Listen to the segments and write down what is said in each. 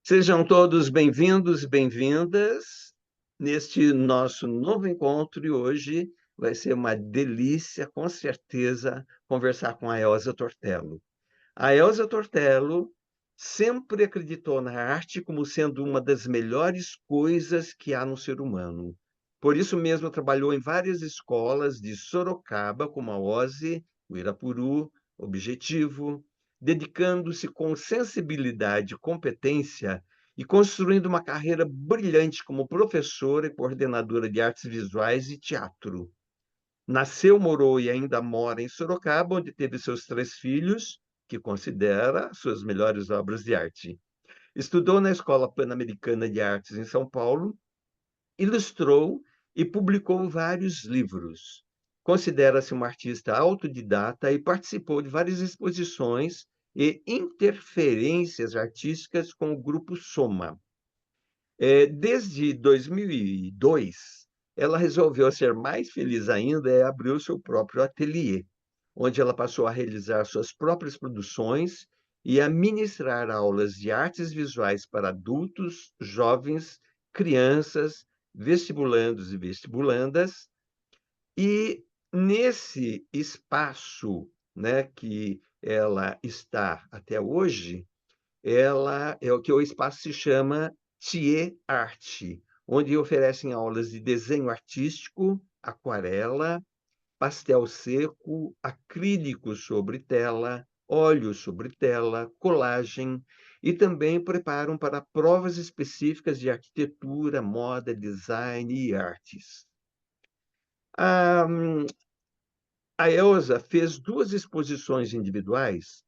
Sejam todos bem-vindos e bem-vindas neste nosso novo encontro e hoje vai ser uma delícia, com certeza, conversar com a Elza Tortello. A Elza Tortello sempre acreditou na arte como sendo uma das melhores coisas que há no ser humano. Por isso mesmo, trabalhou em várias escolas de Sorocaba, como a OSE, o Irapuru, Objetivo, dedicando-se com sensibilidade e competência e construindo uma carreira brilhante como professora e coordenadora de artes visuais e teatro. Nasceu, morou e ainda mora em Sorocaba, onde teve seus três filhos, que considera suas melhores obras de arte. Estudou na Escola Pan-Americana de Artes em São Paulo, ilustrou e publicou vários livros. Considera-se uma artista autodidata e participou de várias exposições e interferências artísticas com o grupo Soma. Desde 2002, ela resolveu ser mais feliz ainda e abriu seu próprio ateliê, onde ela passou a realizar suas próprias produções e a ministrar aulas de artes visuais para adultos, jovens, crianças, vestibulandos e vestibulandas. E nesse espaço, né, que ela está até hoje, ela é o que o espaço se chama Thier Arte, onde oferecem aulas de desenho artístico, aquarela, pastel seco, acrílico sobre tela, óleo sobre tela, colagem, e também preparam para provas específicas de arquitetura, moda, design e artes. A, a Elza fez duas exposições individuais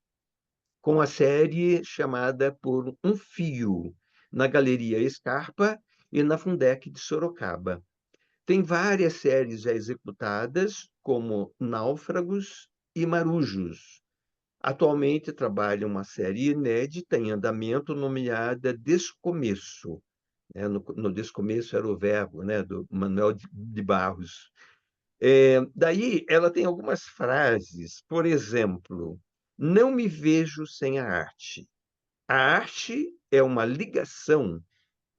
com a série chamada Por um Fio, na Galeria Scarpa e na Fundec de Sorocaba. Tem várias séries já executadas, como Náufragos e Marujos. Atualmente trabalha uma série inédita em andamento nomeada Descomeço. No Descomeço era o verbo, né, do Manuel de Barros. Daí ela tem algumas frases, por exemplo, não me vejo sem a arte. A arte é uma ligação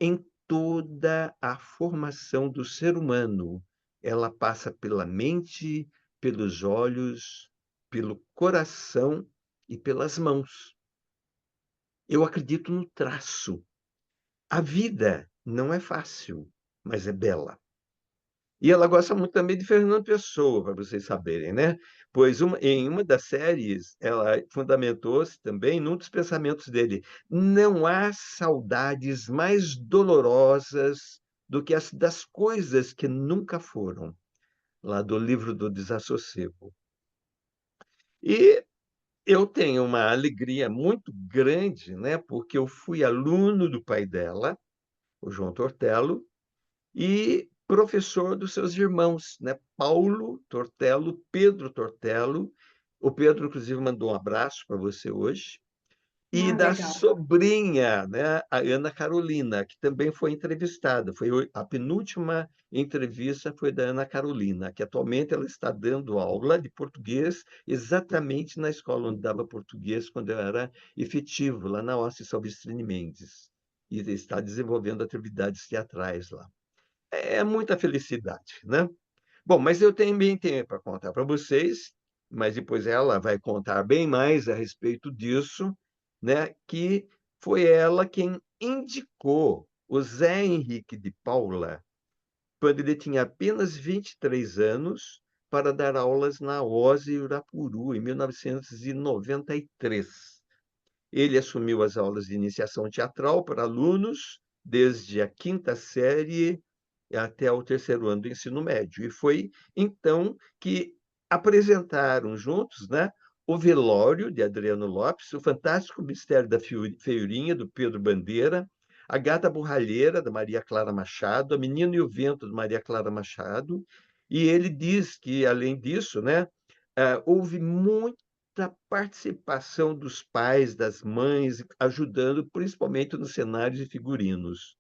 em toda a formação do ser humano. Ela passa pela mente, pelos olhos, pelo coração e pelas mãos. Eu acredito no traço. A vida não é fácil, mas é bela. E ela gosta muito também de Fernando Pessoa, para vocês saberem, né? Pois em uma das séries, ela fundamentou-se também num dos pensamentos dele: não há saudades mais dolorosas do que as das coisas que nunca foram, lá do livro do Desassossego. E eu tenho uma alegria muito grande, né? Porque eu fui aluno do pai dela, o João Tortello, e professor dos seus irmãos, né? Paulo Tortello, Pedro Tortello. O Pedro, inclusive, mandou um abraço para você hoje. E Ah, da legal. sobrinha, né? A Ana Carolina, que também foi entrevistada. Foi a penúltima entrevista foi da Ana Carolina, que atualmente ela está dando aula de português exatamente na escola onde dava português quando eu era efetivo, lá na Ossi Salvestrini Mendes. E está desenvolvendo atividades teatrais lá. É muita felicidade, né? Bom, mas eu também tenho para contar para vocês, mas depois ela vai contar bem mais a respeito disso, né? Que foi ela quem indicou o Zé Henrique de Paula, quando ele tinha apenas 23 anos, para dar aulas na OSE Urapuru, em 1993. Ele assumiu as aulas de iniciação teatral para alunos desde a quinta série até o terceiro ano do ensino médio. E foi então que apresentaram juntos, né, o Velório, de Adriano Lopes, o Fantástico Mistério da Feiurinha, do Pedro Bandeira, a Gata Borralheira, da Maria Clara Machado, a Menina e o Vento, de Maria Clara Machado. E ele diz que, além disso, né, houve muita participação dos pais, das mães, ajudando principalmente nos cenários e figurinos,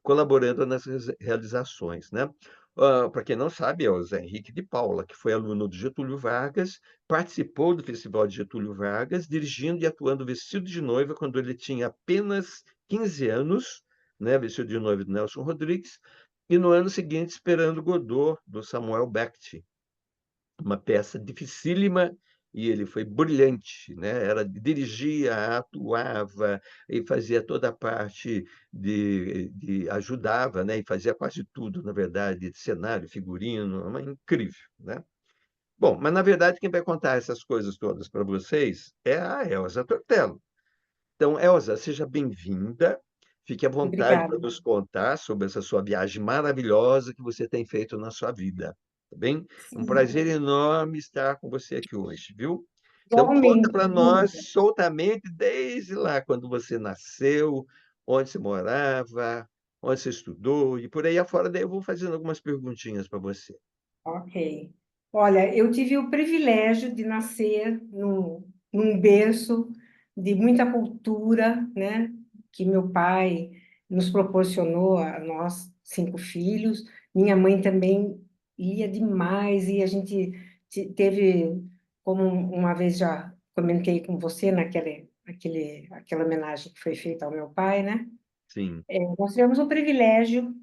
colaborando nas realizações, né? Para quem não sabe, é o Zé Henrique de Paula, que foi aluno de Getúlio Vargas, participou do Festival de Getúlio Vargas, dirigindo e atuando vestido de noiva quando ele tinha apenas 15 anos, né, vestido de noiva do Nelson Rodrigues, e no ano seguinte Esperando Godot, do Samuel Beckett, uma peça dificílima, e ele foi brilhante, né? Dirigia, atuava e fazia toda a parte ajudava, né? E fazia quase tudo, na verdade, de cenário, figurino, uma incrível, né? Bom, mas na verdade quem vai contar essas coisas todas para vocês é a Elza Tortello. Então, Elza, seja bem-vinda. Fique à vontade para Obrigada. nos contar sobre essa sua viagem maravilhosa que você tem feito na sua vida. Tá bem? É um Sim, prazer enorme estar com você aqui hoje, viu? Então, conta igualmente, para nós Lúcia. soltamente, desde lá, quando você nasceu, onde você morava, onde você estudou, e por aí afora, daí eu vou fazendo algumas perguntinhas para você. Ok. Olha, eu tive o privilégio de nascer num berço de muita cultura, né? Que meu pai nos proporcionou a nós 5 filhos. Minha mãe também lia demais e a gente teve, como uma vez já comentei com você aquela homenagem que foi feita ao meu pai, né? Sim, Nós tivemos o privilégio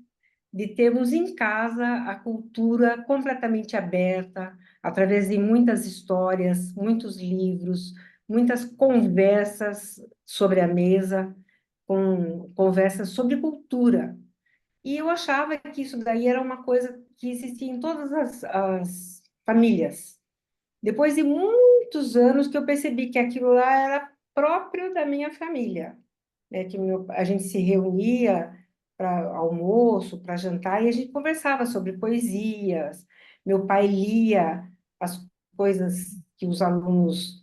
de termos em casa a cultura completamente aberta, através de muitas histórias, muitos livros, muitas conversas sobre a mesa, com conversas sobre cultura. E eu achava que isso daí era uma coisa que existia em todas as famílias. Depois de muitos anos que eu percebi que aquilo lá era próprio da minha família, né, a gente se reunia para almoço, para jantar, e a gente conversava sobre poesias. Meu pai lia as coisas que os alunos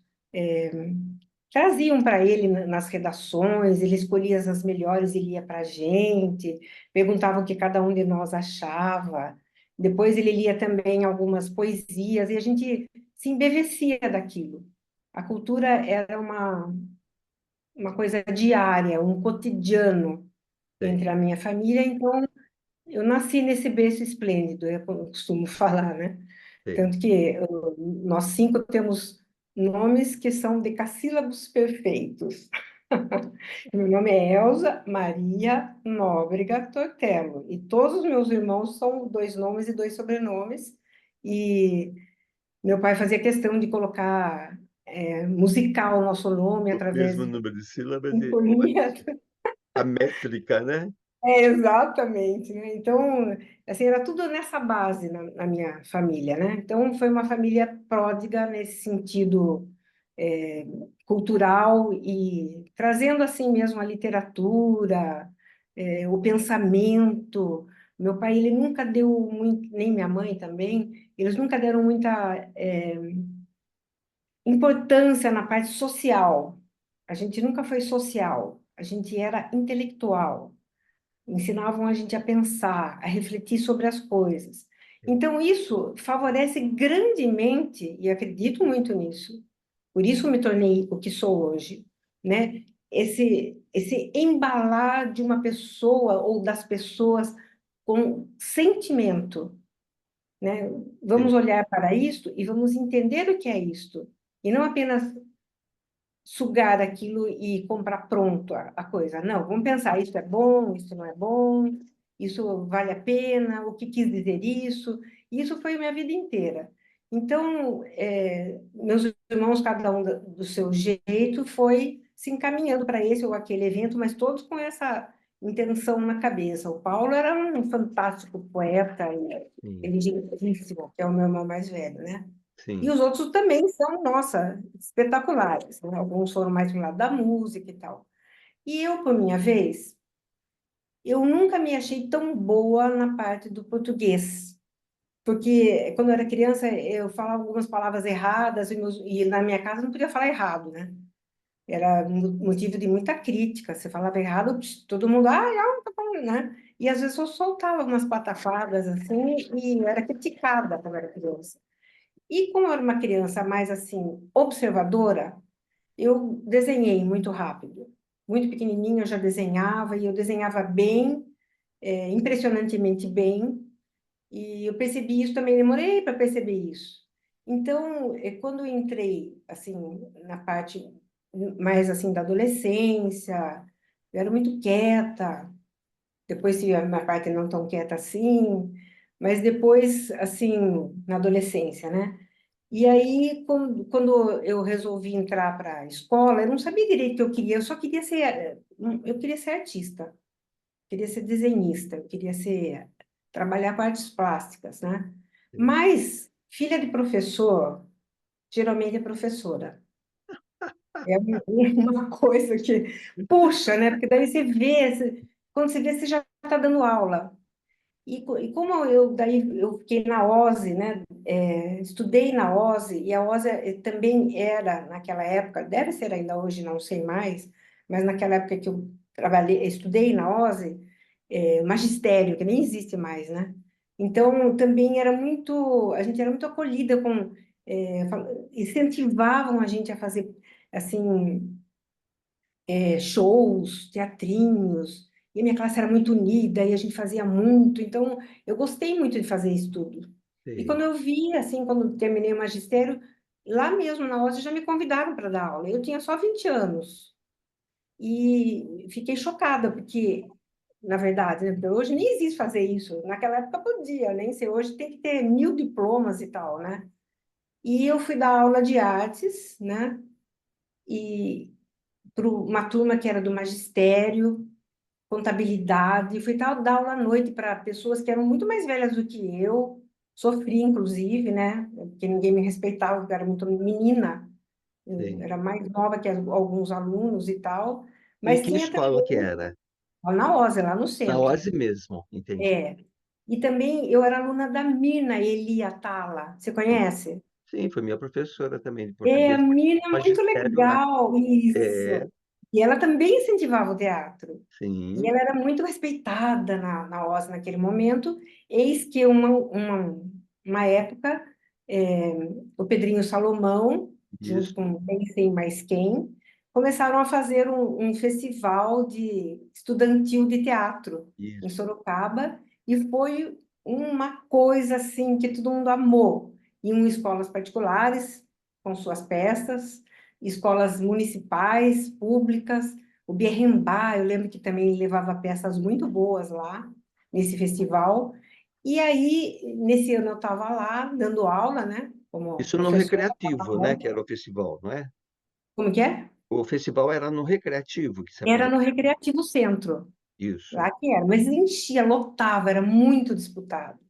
traziam para ele nas redações, ele escolhia as melhores e lia para a gente, perguntava o que cada um de nós achava. Depois ele lia também algumas poesias, e a gente se embevecia daquilo. A cultura era uma coisa diária, um cotidiano entre tem, a minha família. Então, eu nasci nesse berço esplêndido, eu costumo falar, né? tem. Tanto que nós 5 temos nomes que são decassílabos perfeitos. Meu nome é Elza Maria Nóbrega Tortello, e todos os meus irmãos são 2 nomes e 2 sobrenomes, e meu pai fazia questão de colocar musical o nosso nome O através mesmo de número de sílabas e sinfonia. a métrica, né? Exatamente, né? Então, assim, era tudo nessa base na minha família, né? Então, foi uma família pródiga nesse sentido cultural e trazendo assim mesmo a literatura, o pensamento. Meu pai, ele nunca deu muito, nem minha mãe também, eles nunca deram muita importância na parte social. A gente nunca foi social, a gente era intelectual. Ensinavam a gente a pensar, a refletir sobre as coisas. Então, isso favorece grandemente, e acredito muito nisso, por isso me tornei o que sou hoje, né? Esse embalar de uma pessoa ou das pessoas com sentimento, né? Sim, Vamos olhar para isto e vamos entender o que é isto, e não apenas sugar aquilo e comprar pronto a coisa. Não, vamos pensar, isso é bom, isso não é bom, isso vale a pena, o que quis dizer isso. Isso foi a minha vida inteira. Então, meus irmãos, cada um do seu jeito, foi se encaminhando para esse ou aquele evento, mas todos com essa intenção na cabeça. O Paulo era um fantástico poeta e sim, inteligentíssimo, que é o meu irmão mais velho, né? E sim. os outros também são, nossa, espetaculares, né? Alguns foram mais do lado da música e tal. E eu, por minha vez, eu nunca me achei tão boa na parte do português, porque quando eu era criança eu falava algumas palavras erradas e na minha casa não podia falar errado, né? Era motivo de muita crítica. Você falava errado, todo mundo, não, tá falando, né? E às vezes eu soltava umas patafadas assim e eu era criticada quando eu era criança. E como eu era uma criança mais assim, observadora, eu desenhei muito rápido. Muito pequenininho eu já desenhava e eu desenhava bem, impressionantemente bem. E eu percebi isso também, demorei para perceber isso. Então, quando eu entrei, assim, na parte mais, assim, da adolescência, eu era muito quieta. Depois tive a minha parte não tão quieta assim, mas depois, assim, na adolescência, né? E aí, quando eu resolvi entrar para a escola, eu não sabia direito o que eu queria, eu só queria ser, eu queria ser artista, queria ser desenhista, eu queria ser, trabalhar com artes plásticas, né? Sei. Mas, filha de professor, geralmente é professora. É uma coisa que puxa, né? Porque daí você vê, quando você vê, você já está dando aula. E como eu daí eu fiquei na OSE, né? Estudei na OSE e a OSE também era naquela época, deve ser ainda hoje, não sei mais, mas naquela época que eu trabalhei, estudei na OSE, magistério, que nem existe mais, né? Então também era muito, a gente era muito acolhida com, incentivavam a gente a fazer assim shows, teatrinhos, e a minha classe era muito unida, e a gente fazia muito, então eu gostei muito de fazer isso tudo. E quando Sei. eu vi, assim, quando terminei o magistério, lá mesmo na USP já me convidaram para dar aula. Eu tinha só 20 anos, e fiquei chocada, porque, na verdade, né, porque hoje nem existe fazer isso, naquela época podia, nem sei, hoje tem que ter 1000 diplomas e tal, né? E eu fui dar aula de artes, né? E para uma turma que era do magistério, contabilidade, fui dar aula à noite para pessoas que eram muito mais velhas do que eu, sofri, inclusive, né? Porque ninguém me respeitava, porque eu era muito menina, eu Sei. era mais nova que alguns alunos e tal, E mas que tinha escola que também, era? lá na OSE, lá no Na centro. OSE mesmo, entendi. É. E também eu era aluna da Mirna Eli Atala, você Sim, conhece? sim, foi minha professora também de É, a português, Mirna é muito magistério lá. legal, É, isso. E ela também incentivava o teatro. E sim, ela era muito respeitada na OSS naquele momento. Eis que uma época, é, o Pedrinho Salomão, junto isso, com Bem Sem Mais Quem, começaram a fazer um festival estudantil de teatro em isso, Sorocaba, e foi uma coisa assim que todo mundo amou. Iam escolas particulares com suas peças, escolas municipais, públicas, o Berrembá, eu lembro que também levava peças muito boas lá, nesse festival. E aí, nesse ano eu estava lá, dando aula, né, como isso no professora. recreativo, né, que era o festival, não é? Como que é? O festival era no recreativo que se Era no apresentava. Recreativo Centro, Isso. lá que era, mas enchia, lotava, era muito disputado.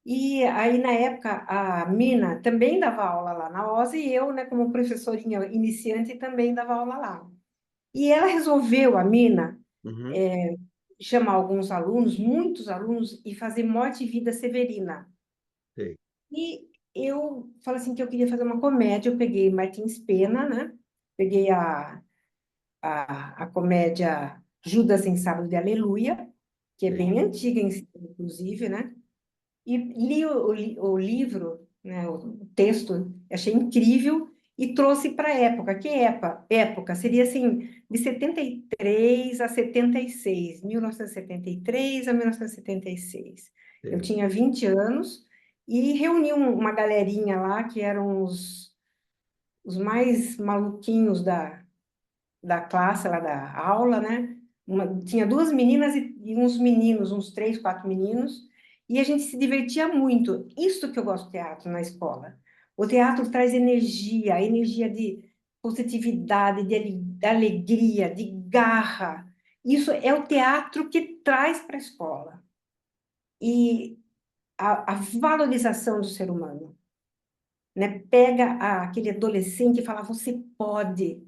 E aí, na época, a Mina também dava aula lá na OSE e eu, né, como professorinha iniciante, também dava aula lá. E ela resolveu, a Mina, Uhum, chamar alguns alunos, muitos alunos, e fazer Morte e Vida Severina. sei, E eu falei assim que eu queria fazer uma comédia, eu peguei Martins Pena, né? Peguei a comédia Judas em Sábado de Aleluia, que é sei. bem antiga, inclusive, né? E li o livro, né, o texto, achei incrível e trouxe para a época. Que época? Seria assim, de 73 a 76, 1973 a 1976. Eu Sei. tinha 20 anos e reuni uma galerinha lá que eram os mais maluquinhos da classe, lá da aula, né? Tinha duas meninas e uns meninos, uns 3, 4 meninos, e a gente se divertia muito. Isso que eu gosto do teatro na escola. O teatro traz energia, energia de positividade, de alegria, de garra. Isso é o teatro que traz para a escola. E a valorização do ser humano, né? Pega aquele adolescente e fala: você pode,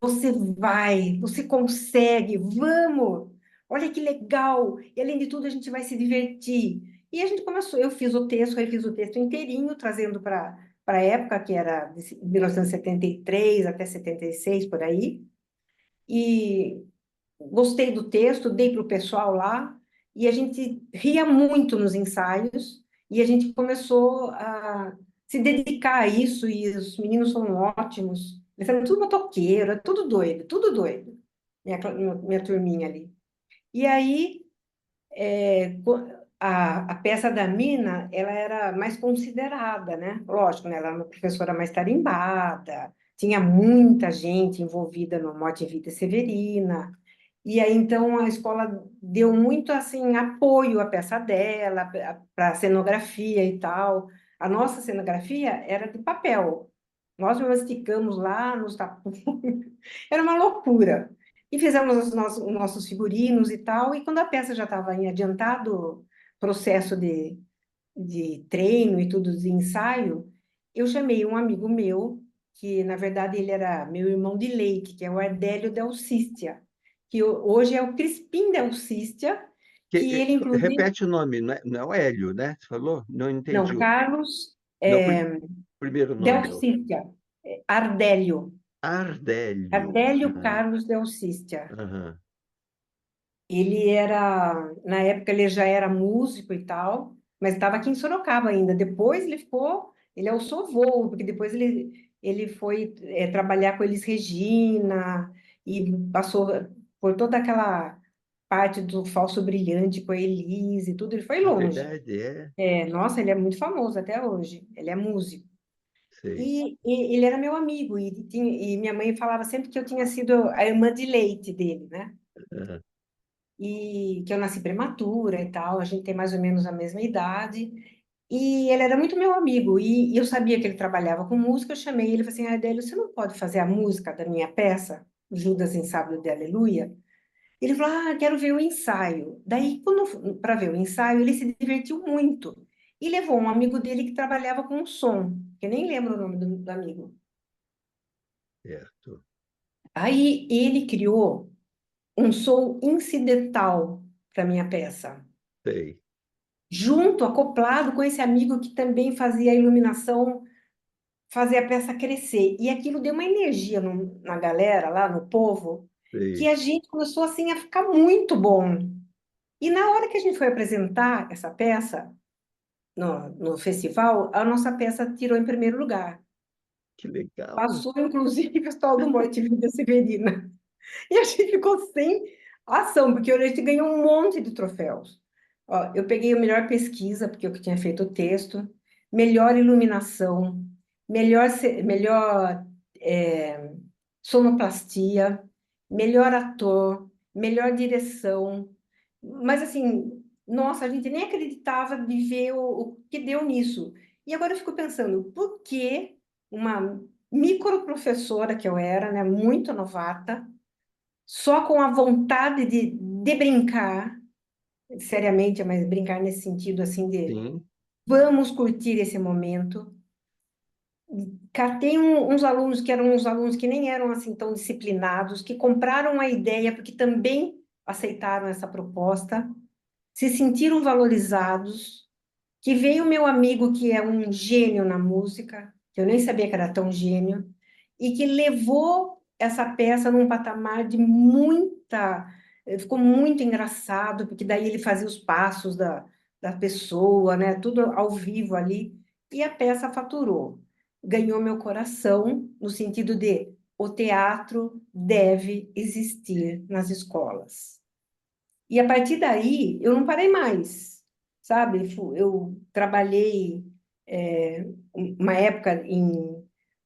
você vai, você consegue, vamos! Olha que legal! E além de tudo, a gente vai se divertir. E a gente começou, eu fiz o texto, refiz o texto inteirinho, trazendo para a época, que era de 1973 até 76, por aí. E gostei do texto, dei para o pessoal lá, e a gente ria muito nos ensaios, e a gente começou a se dedicar a isso, e os meninos foram ótimos. Eles eram tudo motoqueiro, tudo doido, minha turminha ali. E aí, a peça da Mina, ela era mais considerada, né? Lógico, né? Ela era uma professora mais tarimbada, tinha muita gente envolvida no Mote Vita Severina, e aí então a escola deu muito assim apoio à peça dela, para a cenografia e tal. A nossa cenografia era de papel. Nós esticamos lá nos tapumes, era uma loucura. E fizemos os nossos figurinos e tal, e quando a peça já estava em adiantado processo de treino e tudo de ensaio, eu chamei um amigo meu, que na verdade ele era meu irmão de leite, que é o Ardélio Del Cistia, que hoje é o Crispim Del Cistia, que ele inclusive, Repete o nome, não é o Hélio, né? Você falou? Não não, entendi. Carlos Não, primeiro Del nome. Cistia, Ardélio, Ardélio. Ardélio Carlos Del Cistia. Aham. Ele era, na época ele já era músico e tal, mas estava aqui em Sorocaba ainda. Depois ele ficou, ele é o sovô, porque depois ele foi trabalhar com eles Regina e passou por toda aquela parte do Falso Brilhante com a Elise e tudo, ele foi É longe. verdade, é. É, nossa, ele é muito famoso até hoje, ele é músico. Sei. E ele era meu amigo, e minha mãe falava sempre que eu tinha sido a irmã de leite dele, né? Aham. E que eu nasci prematura e tal, a gente tem mais ou menos a mesma idade. E ele era muito meu amigo, e eu sabia que ele trabalhava com música, eu chamei ele e falei assim, Adélio, você não pode fazer a música da minha peça, Judas em Sábado de Aleluia? Ele falou, quero ver o ensaio. Daí, para ver o ensaio, ele se divertiu muito. E levou um amigo dele que trabalhava com som, que eu nem lembro o nome do amigo. Certo. Aí ele criou um som incidental para minha peça. Sei. Junto, acoplado com esse amigo que também fazia a iluminação, fazia a peça crescer. E aquilo deu uma energia na galera, lá no povo, que Sei. a gente começou assim a ficar muito bom. E na hora que a gente foi apresentar essa peça no festival, a nossa peça tirou em primeiro lugar. Que legal. Passou, inclusive, o Festival do Monte Vida Severina. E a gente ficou sem ação, porque a gente ganhou um monte de troféus. Ó, eu peguei a melhor pesquisa, porque eu que tinha feito o texto, melhor iluminação, melhor é, sonoplastia, melhor ator, melhor direção. Mas assim, nossa, a gente nem acreditava de ver o que deu nisso. E agora eu fico pensando, por que uma micro professora que eu era, né, muito novata, só com a vontade de brincar, seriamente, mas brincar nesse sentido assim de Sim. vamos curtir esse momento. Catei uns alunos que eram uns alunos que nem eram assim tão disciplinados, que compraram a ideia porque também aceitaram essa proposta, se sentiram valorizados, que veio meu amigo que é um gênio na música, que eu nem sabia que era tão gênio, e que levou essa peça num patamar de muita. Ficou muito engraçado, porque daí ele fazia os passos da pessoa, né? Tudo ao vivo ali, e a peça faturou. Ganhou meu coração, no sentido de o teatro deve existir nas escolas. E a partir daí, eu não parei mais, sabe? Eu trabalhei uma época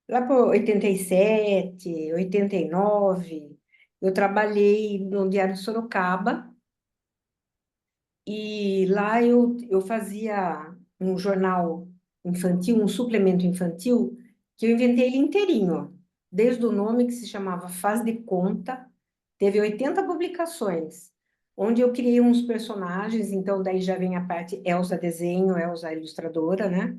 lá por 87, 89, eu trabalhei no Diário de Sorocaba e lá eu fazia um jornal infantil, um suplemento infantil, que eu inventei ele inteirinho, ó. Desde o nome que se chamava Faz de Conta, teve 80 publicações, onde eu criei uns personagens, então daí já vem a parte Elsa desenho, Elsa ilustradora, né?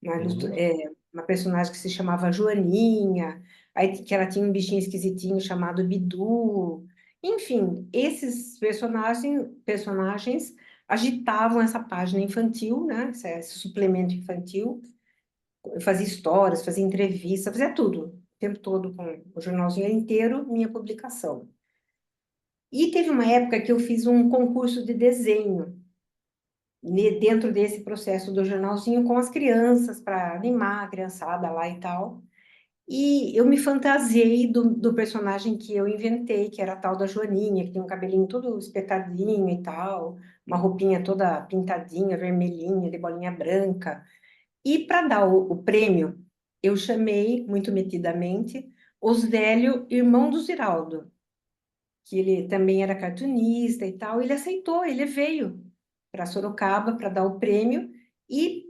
Uhum. Uma personagem que se chamava Joaninha, aí que ela tinha um bichinho esquisitinho chamado Bidu. Enfim, esses personagens agitavam essa página infantil, né? Esse suplemento infantil. Eu fazia histórias, fazia entrevistas, fazia tudo, o tempo todo com o jornalzinho inteiro, minha publicação. E teve uma época que eu fiz um concurso de desenho dentro desse processo do jornalzinho com as crianças, para animar a criançada lá e tal. E eu me fantasiei do personagem que eu inventei, que era a tal da Joaninha, que tem um cabelinho todo espetadinho e tal, uma roupinha toda pintadinha, vermelhinha, de bolinha branca. E para dar o prêmio, eu chamei, muito metidamente, Osdélio, irmão do Ziraldo, que ele também era cartunista e tal. Ele aceitou, ele veio para Sorocaba para dar o prêmio. E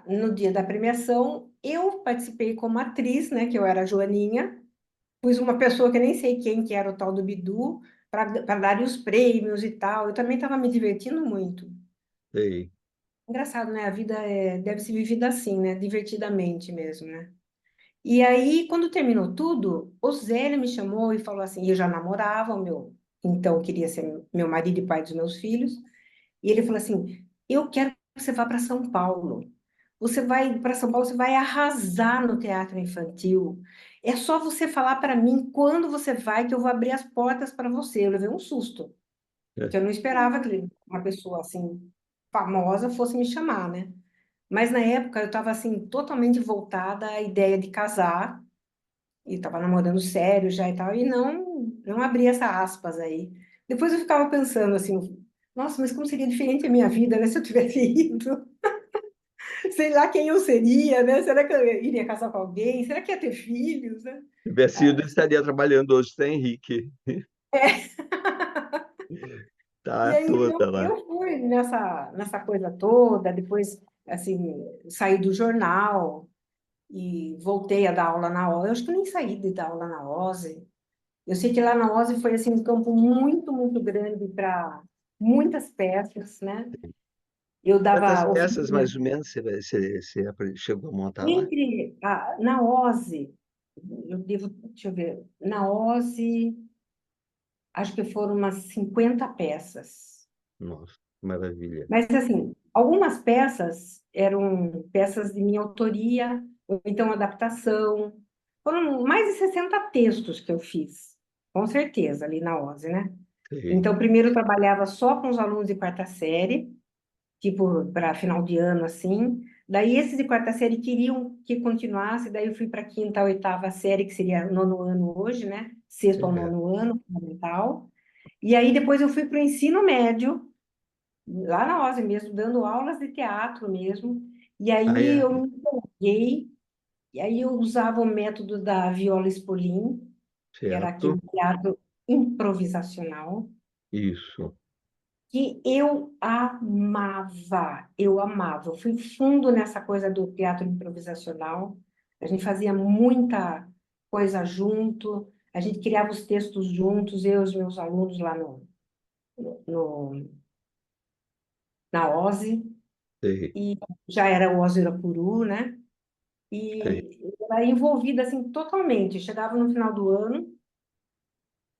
no dia da premiação, eu participei como atriz, né, que eu era a Joaninha, pus uma pessoa que eu nem sei quem que era o tal do Bidu, para dar os prêmios e tal. Eu também estava me divertindo muito. Sei. Engraçado, né? A vida deve ser vivida assim, né? Divertidamente mesmo, né? E aí, quando terminou tudo, o Zélio me chamou e falou assim, eu já namorava, então queria ser meu marido e pai dos meus filhos, e ele falou assim, eu quero que você vá para São Paulo. Você vai para São Paulo, você vai arrasar no teatro infantil. É só você falar para mim quando você vai que eu vou abrir as portas para você. Eu levei um susto, É. porque eu não esperava que uma pessoa assim famosa fosse me chamar, né? Mas na época eu estava assim totalmente voltada à ideia de casar e estava namorando sério já e tal, e não abri essa aspas aí. Depois eu ficava pensando assim, nossa, mas como seria diferente a minha vida, né, se eu tivesse ido? Sei lá quem eu seria, né? Será que eu iria casar com alguém? Será que ia ter filhos, né? Se tivesse ido, estaria trabalhando hoje sem Henrique. Tá E aí então toda lá. eu fui nessa coisa toda, depois assim, saí do jornal e voltei a dar aula na OSE. Eu acho que eu nem saí de dar aula na OSE. Eu sei que lá na OSE foi assim um campo muito, muito grande para muitas peças, né? Eu Quantas dava peças, oficina mais ou menos, você chegou a montar lá? na OSE, deixa eu ver, na OSE, acho que foram umas 50 peças. Nossa, que maravilha. Mas, assim, algumas peças eram peças de minha autoria, ou então adaptação. Foram mais de 60 textos que eu fiz, com certeza, ali na OSE, né? Sei. Então, primeiro eu trabalhava só com os alunos de quarta série, tipo, para final de ano, assim. Daí, esses de quarta série queriam que continuasse, daí eu fui para a quinta, oitava série, que seria o nono ano hoje, né? Sexto ao É. nono ano, fundamental. E aí, depois eu fui para o ensino médio, lá na OSE mesmo, dando aulas de teatro mesmo. E Ah, aí é. eu me empolguei, e aí eu usava o método da Viola Spolin, que era Certo. aquele teatro improvisacional, Isso. que eu amava, eu amava. Eu fui fundo nessa coisa do teatro improvisacional. A gente fazia muita coisa junto, a gente criava os textos juntos, eu e os meus alunos lá no, na OSE, Sei. e já era o OSE Irapuru, né? Sei. E eu era envolvida assim totalmente. Chegava no final do ano,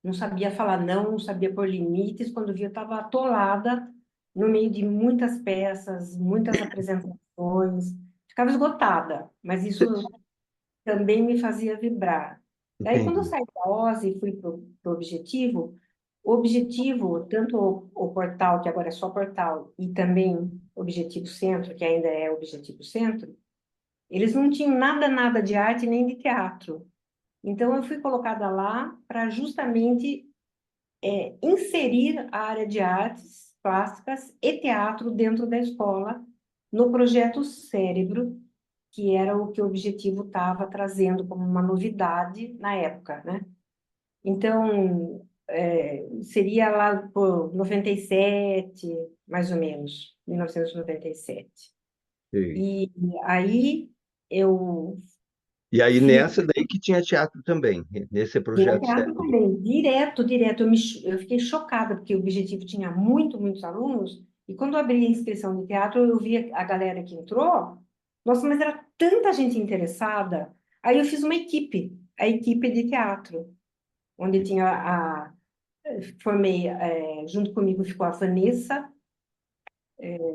não sabia falar não, não sabia pôr limites. Quando via, eu estava atolada no meio de muitas peças, muitas apresentações. Ficava esgotada, mas isso também me fazia vibrar. Daí, quando eu Entendi. saí da OSE e fui para o Objetivo, o Objetivo, tanto o portal, que agora é só portal, e também Objetivo Centro, que ainda é Objetivo Centro, eles não tinham nada, nada de arte nem de teatro. Então, eu fui colocada lá para justamente inserir a área de artes plásticas e teatro dentro da escola, no projeto Cérebro, que era o que o Objetivo estava trazendo como uma novidade na época, né? Então, seria lá por 97, mais ou menos, 1997. Sei. E aí eu E aí, fiz. nessa daí que tinha teatro também, nesse Tinha projeto teatro Cérebro. também, direto, direto. Eu fiquei chocada, porque o Objetivo tinha muitos alunos, e quando eu abri a inscrição de teatro, eu vi a galera que entrou, nossa, mas era tanta gente interessada. Aí eu fiz uma equipe, a equipe de teatro, onde tinha formei, junto comigo ficou a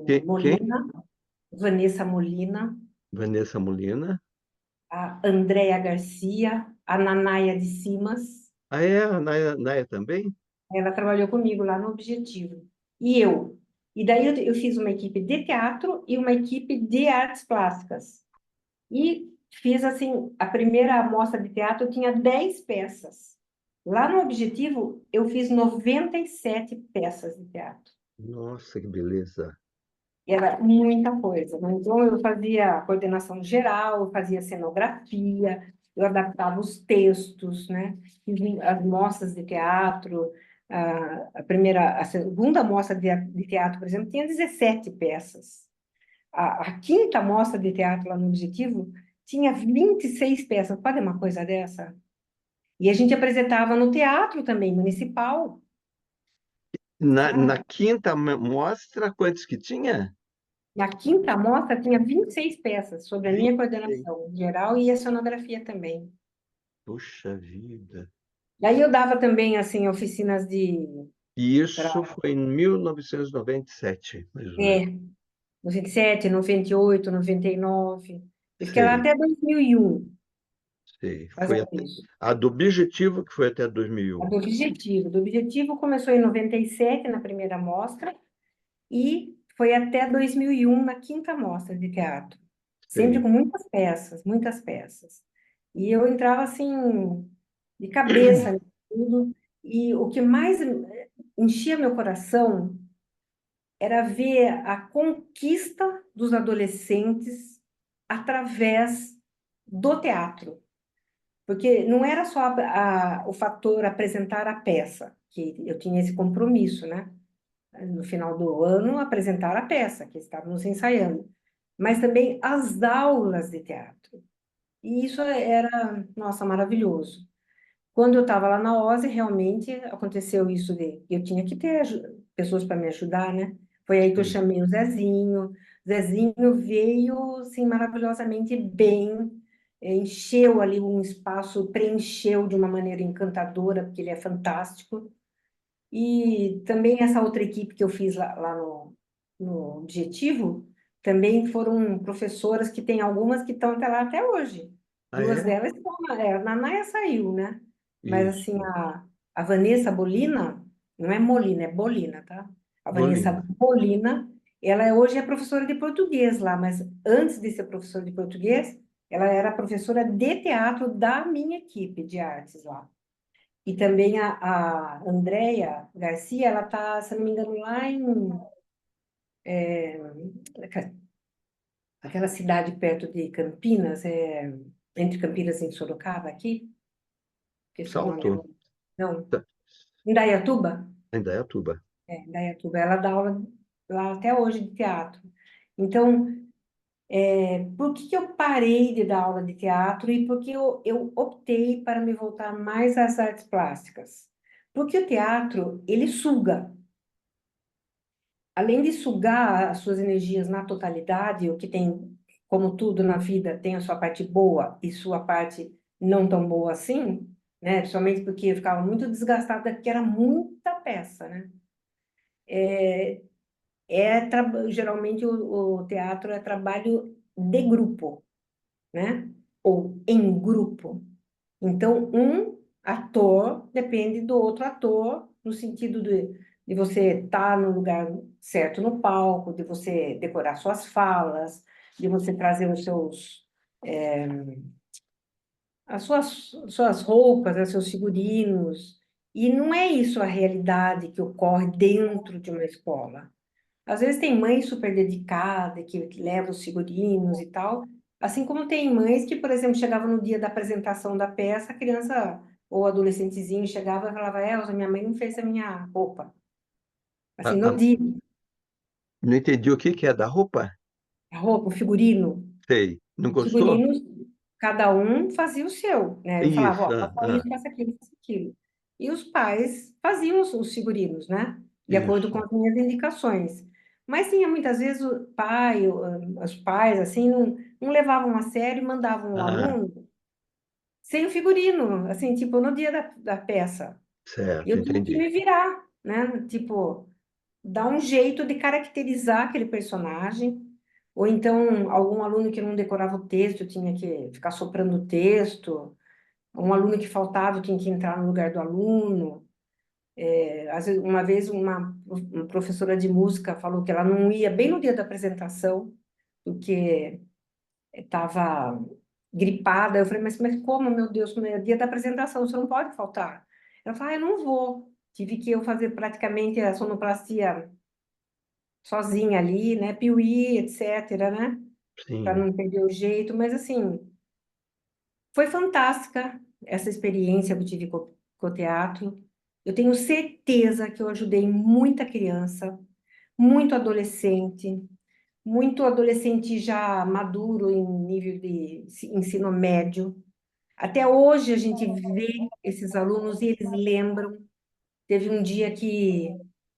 Quem? Molina, Vanessa Molina, Vanessa Molina. a Andréia Garcia, a Nanaia de Simas. Ah, é? A Naya também? Ela trabalhou comigo lá no Objetivo. E eu. E daí eu fiz uma equipe de teatro e uma equipe de artes plásticas. E fiz assim, a primeira mostra de teatro tinha 10 peças. Lá no Objetivo, eu fiz 97 peças de teatro. Nossa, que beleza. Era muita coisa, né? Então, eu fazia coordenação geral, eu fazia cenografia, eu adaptava os textos, né? Fiz as mostras de teatro. A segunda mostra de teatro, por exemplo, tinha 17 peças. A quinta mostra de teatro lá no Objetivo tinha 26 peças. Pode uma coisa dessa? E a gente apresentava no teatro também, municipal, Na sabe? quinta mostra, quantos que tinha? Na quinta mostra tinha 26 peças sobre a minha 26. coordenação geral e a cenografia também. Puxa vida. Daí eu dava também, assim, oficinas E pra, isso foi em 1997, mais ou menos. é, 97, 98, 99. Eu fiquei lá Sei, até 2001 sei. Foi fazendo até, isso. a do Objetivo, que foi até 2001. Do Objetivo começou em 97, na primeira mostra, e foi até 2001, na quinta mostra de teatro. Sempre Sei. com muitas peças, muitas peças. E eu entrava, assim, de cabeça em tudo. E o que mais enchia meu coração era ver a conquista dos adolescentes através do teatro. Porque não era só o fator apresentar a peça, que eu tinha esse compromisso, né? No final do ano, apresentar a peça que estávamos ensaiando, mas também as aulas de teatro. E isso era, nossa, maravilhoso. Quando eu estava lá na OSE, realmente aconteceu isso de eu tinha que ter pessoas para me ajudar, né? Foi aí que eu Sei. chamei o Zezinho. O Zezinho veio, assim, maravilhosamente bem, encheu ali um espaço, preencheu de uma maneira encantadora, porque ele é fantástico. E também essa outra equipe que eu fiz lá no Objetivo, também foram professoras que tem algumas que estão até lá até hoje. Ah, Duas é? delas estão, a Nanaia saiu, né? Mas assim, Isso. a Vanessa Bolina, não é Molina, é Bolina, tá? A Vanessa Bolina. Bolina, hoje é professora de português lá, mas antes de ser professora de português, ela era professora de teatro da minha equipe de artes lá. E também a Andréia Garcia, ela está, se não me engano, lá aquela cidade perto de Campinas, entre Campinas e Sorocaba, aqui, esqueci o nome Salto. agora. Não, Tá. Indaiatuba? Em Indaiatuba. Indaiatuba. Ela dá aula lá até hoje de teatro. Então, por que que eu parei de dar aula de teatro e por que eu optei para me voltar mais às artes plásticas? Porque o teatro, ele suga. Além de sugar as suas energias na totalidade, o que tem, como tudo na vida, tem a sua parte boa e sua parte não tão boa assim, né? Principalmente porque eu ficava muito desgastada, porque era muita peça, né? Geralmente o teatro é trabalho de grupo, né? Ou em grupo. Então, um ator depende do outro ator, no sentido de você estar no lugar certo no palco, de você decorar suas falas, de você trazer as suas roupas, né, seus figurinos. E não é isso a realidade que ocorre dentro de uma escola. Às vezes tem mães super dedicadas que levam os figurinos e tal, assim como tem mães que, por exemplo, chegavam no dia da apresentação da peça, a criança ou adolescentezinho chegava e falava, Elza, minha mãe não fez a minha roupa. Assim, Ah, no dia, não entendi o que que é da roupa? a roupa, o figurino. Sei. Não Os gostou? figurinos, cada um fazia o seu, né? Eu falava, Isso. ó, faça isso, faça aquilo, faça aquilo. E os pais faziam os figurinos, né? De acordo com Isso. as minhas indicações. Mas tinha muitas vezes o pai, os pais, assim, não levavam a sério e mandavam o Ah, aluno sem o figurino, assim, tipo, no dia da peça. E certo, eu tinha que entendi. me virar, né? Tipo, dar um jeito de caracterizar aquele personagem, ou então algum aluno que não decorava o texto tinha que ficar soprando o texto, um aluno que faltava tinha que entrar no lugar do aluno. Às vezes, uma vez uma professora de música falou que ela não ia bem no dia da apresentação, porque estava gripada. Eu falei, mas como, meu Deus, no dia da apresentação, você não pode faltar. Ela falou, eu não vou. Tive que eu fazer praticamente a sonoplastia sozinha ali, né? Piuí, etc, né? Para sim. não perder o jeito. Mas, assim, foi fantástica essa experiência que eu tive com o teatro. Eu tenho certeza que eu ajudei muita criança, muito muito adolescente já maduro em nível de ensino médio. Até hoje a gente vê esses alunos e eles lembram. Teve um dia que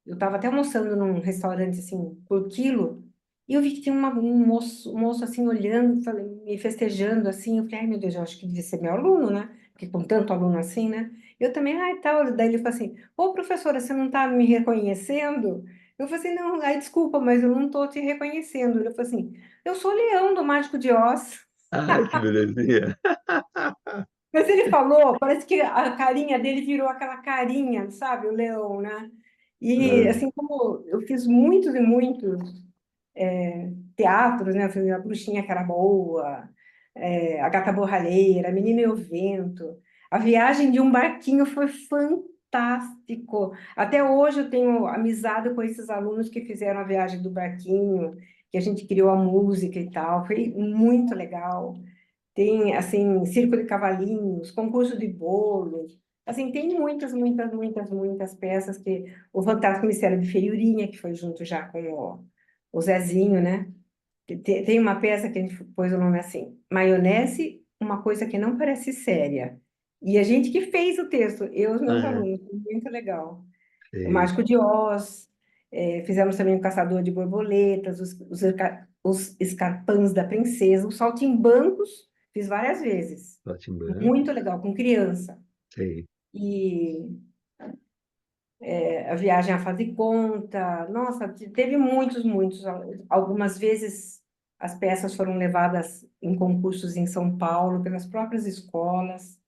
eu estava até almoçando num restaurante assim por quilo e eu vi que tinha um moço assim olhando, me festejando assim. Eu falei, ai meu Deus, eu acho que devia ser meu aluno, né? Porque com tanto aluno assim, né? Eu também, ai tal. Daí ele falou assim, ô professora, você não está me reconhecendo? Eu falei assim, não, ai desculpa, mas eu não estou te reconhecendo. Ele falou assim, eu sou o Leão do Mágico de Oz. Ai, que belezinha. Mas ele falou, parece que a carinha dele virou aquela carinha, sabe, o leão, né? E Ah, assim como eu fiz muitos e muitos teatros, né? Eu fiz a Bruxinha que era boa, a Gata Borralheira, a Menina e o Vento. A viagem de um barquinho foi fantástico. Até hoje eu tenho amizade com esses alunos que fizeram a viagem do barquinho, que a gente criou a música e tal. Foi muito legal. Tem, assim, circo de cavalinhos, concurso de bolos. Assim, tem muitas peças que... O Fantástico Mistério de Feiurinha, que foi junto já com o Zezinho, né? Tem uma peça que a gente pôs o nome assim, Maionese, uma coisa que não parece séria. E a gente que fez o texto, eu e os meus ah, alunos, muito legal. O sei. Mágico de Oz, fizemos também o Caçador de Borboletas, os Escarpãs da Princesa, os Saltimbancos, fiz várias vezes. Saltimbanco, Muito legal, com criança. sei. E a Viagem à Faz de Conta, nossa, teve muitos. Algumas vezes as peças foram levadas em concursos em São Paulo, pelas próprias escolas,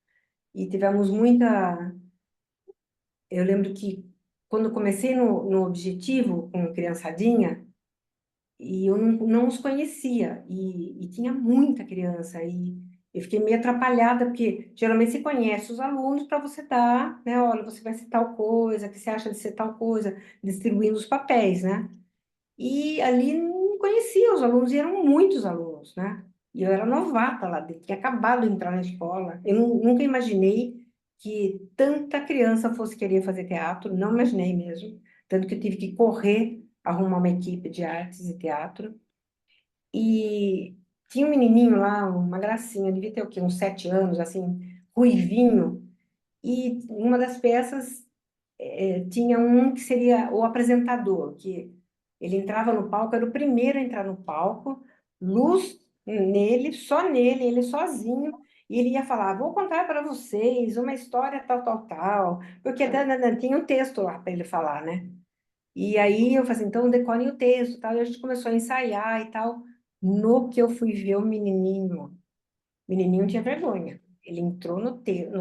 e tivemos muita. Eu lembro que quando comecei no Objetivo, com criançadinha, e eu não os conhecia, e tinha muita criança, e eu fiquei meio atrapalhada, porque geralmente você conhece os alunos para você dar, né, olha, você vai ser tal coisa, o que você acha de ser tal coisa, distribuindo os papéis, né? E ali não conhecia os alunos, e eram muitos alunos, né? E eu era novata lá, tinha acabado de entrar na escola, eu nunca imaginei que tanta criança fosse querer fazer teatro, não imaginei mesmo, tanto que eu tive que correr arrumar uma equipe de artes e teatro. E tinha um menininho lá, uma gracinha, devia ter o quê? Uns 7 anos, assim, ruivinho. E uma das peças tinha um que seria o apresentador, que ele entrava no palco, era o primeiro a entrar no palco, luz nele, só nele, ele sozinho, e ele ia falar, vou contar para vocês uma história tal, porque tinha um texto lá para ele falar, né? E aí eu falei assim, então decorem o texto, e tal, e a gente começou a ensaiar e tal. No que eu fui ver o menininho tinha vergonha. Ele entrou no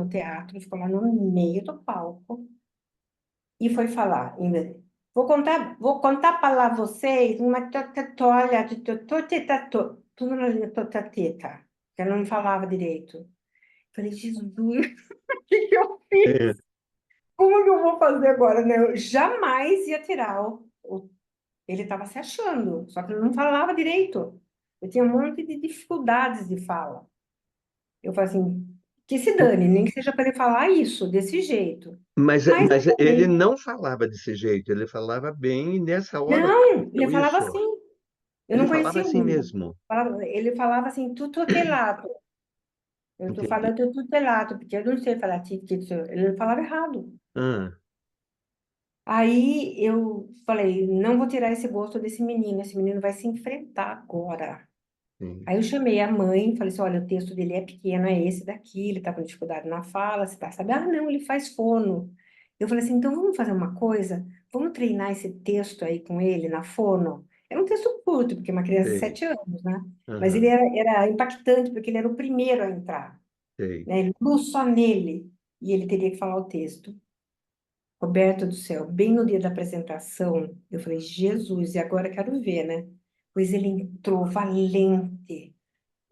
teatro, ficou lá no meio do palco e foi falar. Vou contar para vocês uma história de tudo na língua totateta, que eu não falava direito. Falei, Jesus, o que que eu É, fiz? Como que eu vou fazer agora, né? Eu jamais ia tirar ele estava se achando, só que ele não falava direito. Eu tinha um monte de dificuldades de fala. Eu falei assim, que se dane, nem que seja para ele falar isso, desse jeito. Mas mas ele também, não falava desse jeito, ele falava bem, e nessa hora não, ele eu falava isso. assim. Eu Ele não falava conhecia a assim língua. mesmo. Ele falava assim, tutelato. Eu estou Entendi. falando tutelato, porque eu não sei falar tito. Ele falava errado. Ah, Aí eu falei, não vou tirar esse gosto desse menino. Esse menino vai se enfrentar agora. sim, Aí eu chamei a mãe, falei assim, olha, o texto dele é pequeno, é esse daqui, ele tá com dificuldade na fala, você tá, sabe? Ah, não, ele faz fono. Eu falei assim, então vamos fazer uma coisa? Vamos treinar esse texto aí com ele na fono? Era um texto curto, porque é uma criança de sei. 7 anos, né? Mas ele Aham, era impactante, porque ele era o primeiro a entrar, sei. né? Luz só nele, e ele teria que falar o texto. Roberto do céu, bem no dia da apresentação, eu falei, Jesus, e agora eu quero ver, né? Pois ele entrou valente,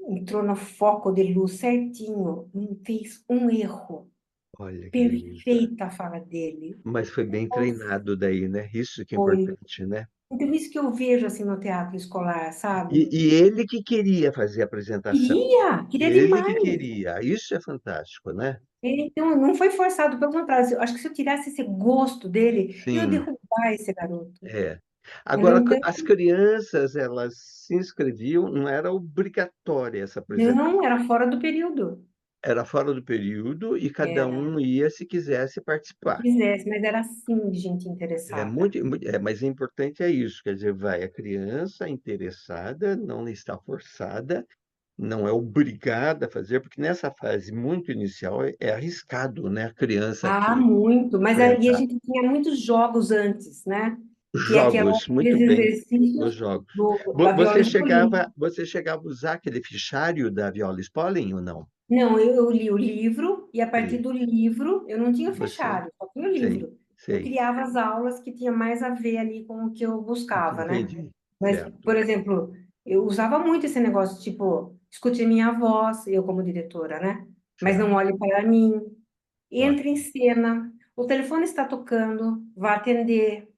entrou no foco de luz certinho, não fez um erro. Olha que beleza. Perfeita a fala dele. Mas foi bem treinado daí, né? Isso que é Foi. importante, né? Então, isso que eu vejo assim no teatro escolar, sabe? E ele que queria fazer a apresentação. Queria Ele que demais. queria. Isso é fantástico, né? Então, não foi forçado, pelo contrário. Eu acho que se eu tirasse esse gosto dele, eu ia Sim, derrubar esse garoto. é. Entendeu? Agora, Então, as crianças, elas se inscreviam, não era obrigatória essa apresentação. não, era fora do período. Era fora do período e cada Era, um ia se quisesse se participar. quisesse, mas era assim de gente É interessada. muito, mas o importante é isso, quer dizer, vai a criança interessada, não está forçada, não é obrigada a fazer, porque nessa fase muito inicial é arriscado, né? A criança Ah, que muito. Mas aí a enfrenta gente tinha muitos jogos antes, né? Que é jogos, muito aqueles bem, os exercícios jogos. da viola Spolin. Você chegava a usar aquele fichário da Viola Spolin ou não? Não, eu li o livro e a partir Sei, do livro, eu não tinha o você, fechário, só tinha o sei, livro. Eu sei, criava as aulas que tinha mais a ver ali com o que eu buscava, né? entendi, Mas, por certo, exemplo, eu usava muito esse negócio, tipo, escute minha voz, eu como diretora, né? Mas não certo, olhe para mim, entre em ótimo, cena, o telefone está tocando, vá atender.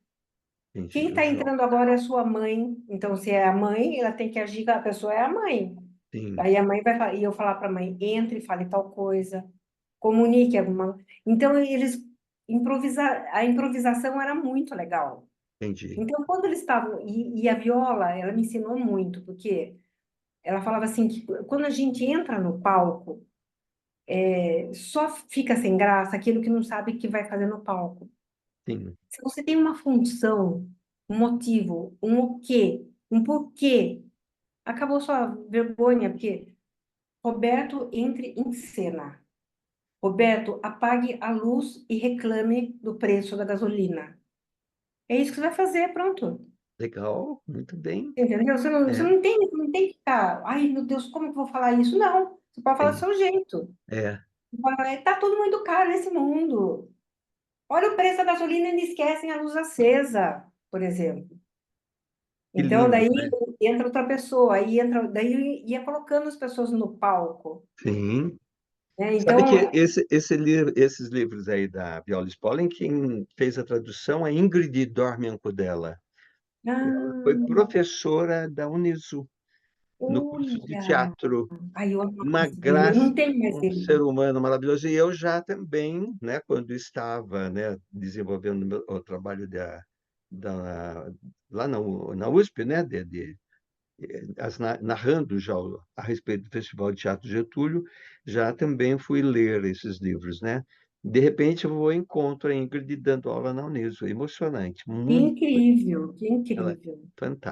Quem entendi, está os jogos, entrando agora é a sua mãe, então se é a mãe, ela tem que agir, a pessoa é a mãe. sim, Aí a mãe vai falar, e eu falar para a mãe, entre e fale tal coisa, comunique alguma. Então eles a improvisação era muito legal. entendi, Então quando eles estavam e a viola, ela me ensinou muito, porque ela falava assim que quando a gente entra no palco, só fica sem graça aquilo que não sabe que vai fazer no palco. sim, Se você tem uma função, um motivo, um o quê, um porquê, acabou sua vergonha, porque Roberto entre em cena. Roberto, apague a luz e reclame do preço da gasolina. É isso que você vai fazer, pronto. legal, muito bem, Entendeu? é, Você não tem que ficar, ai meu Deus, como que eu vou falar isso? Não, você pode falar do tem, seu jeito. é, Você pode falar, tá tudo muito caro nesse mundo. Olha o preço da gasolina e não esquecem a luz acesa, por exemplo. que Então, lindo, daí né? entra outra pessoa, aí entra, daí ia colocando as pessoas no palco, Sim. né? Sabe Então, que esses livros aí da Viola Spolin, quem fez a tradução é Ingrid Dormian-Cudella. Ela foi ah, professora da Unisul no curso de olha, teatro. aí eu amava Uma esse livro, eu graça, não tenho mais um ser ele. humano maravilhoso. E eu já também, né, quando estava, né, desenvolvendo o trabalho da, lá na USP, né, narrando já a respeito do Festival de Teatro Getúlio, já também fui ler esses livros, né? De repente eu vou ao encontro a Ingrid dando aula na Unesco, emocionante, muito, Que ela é incrível.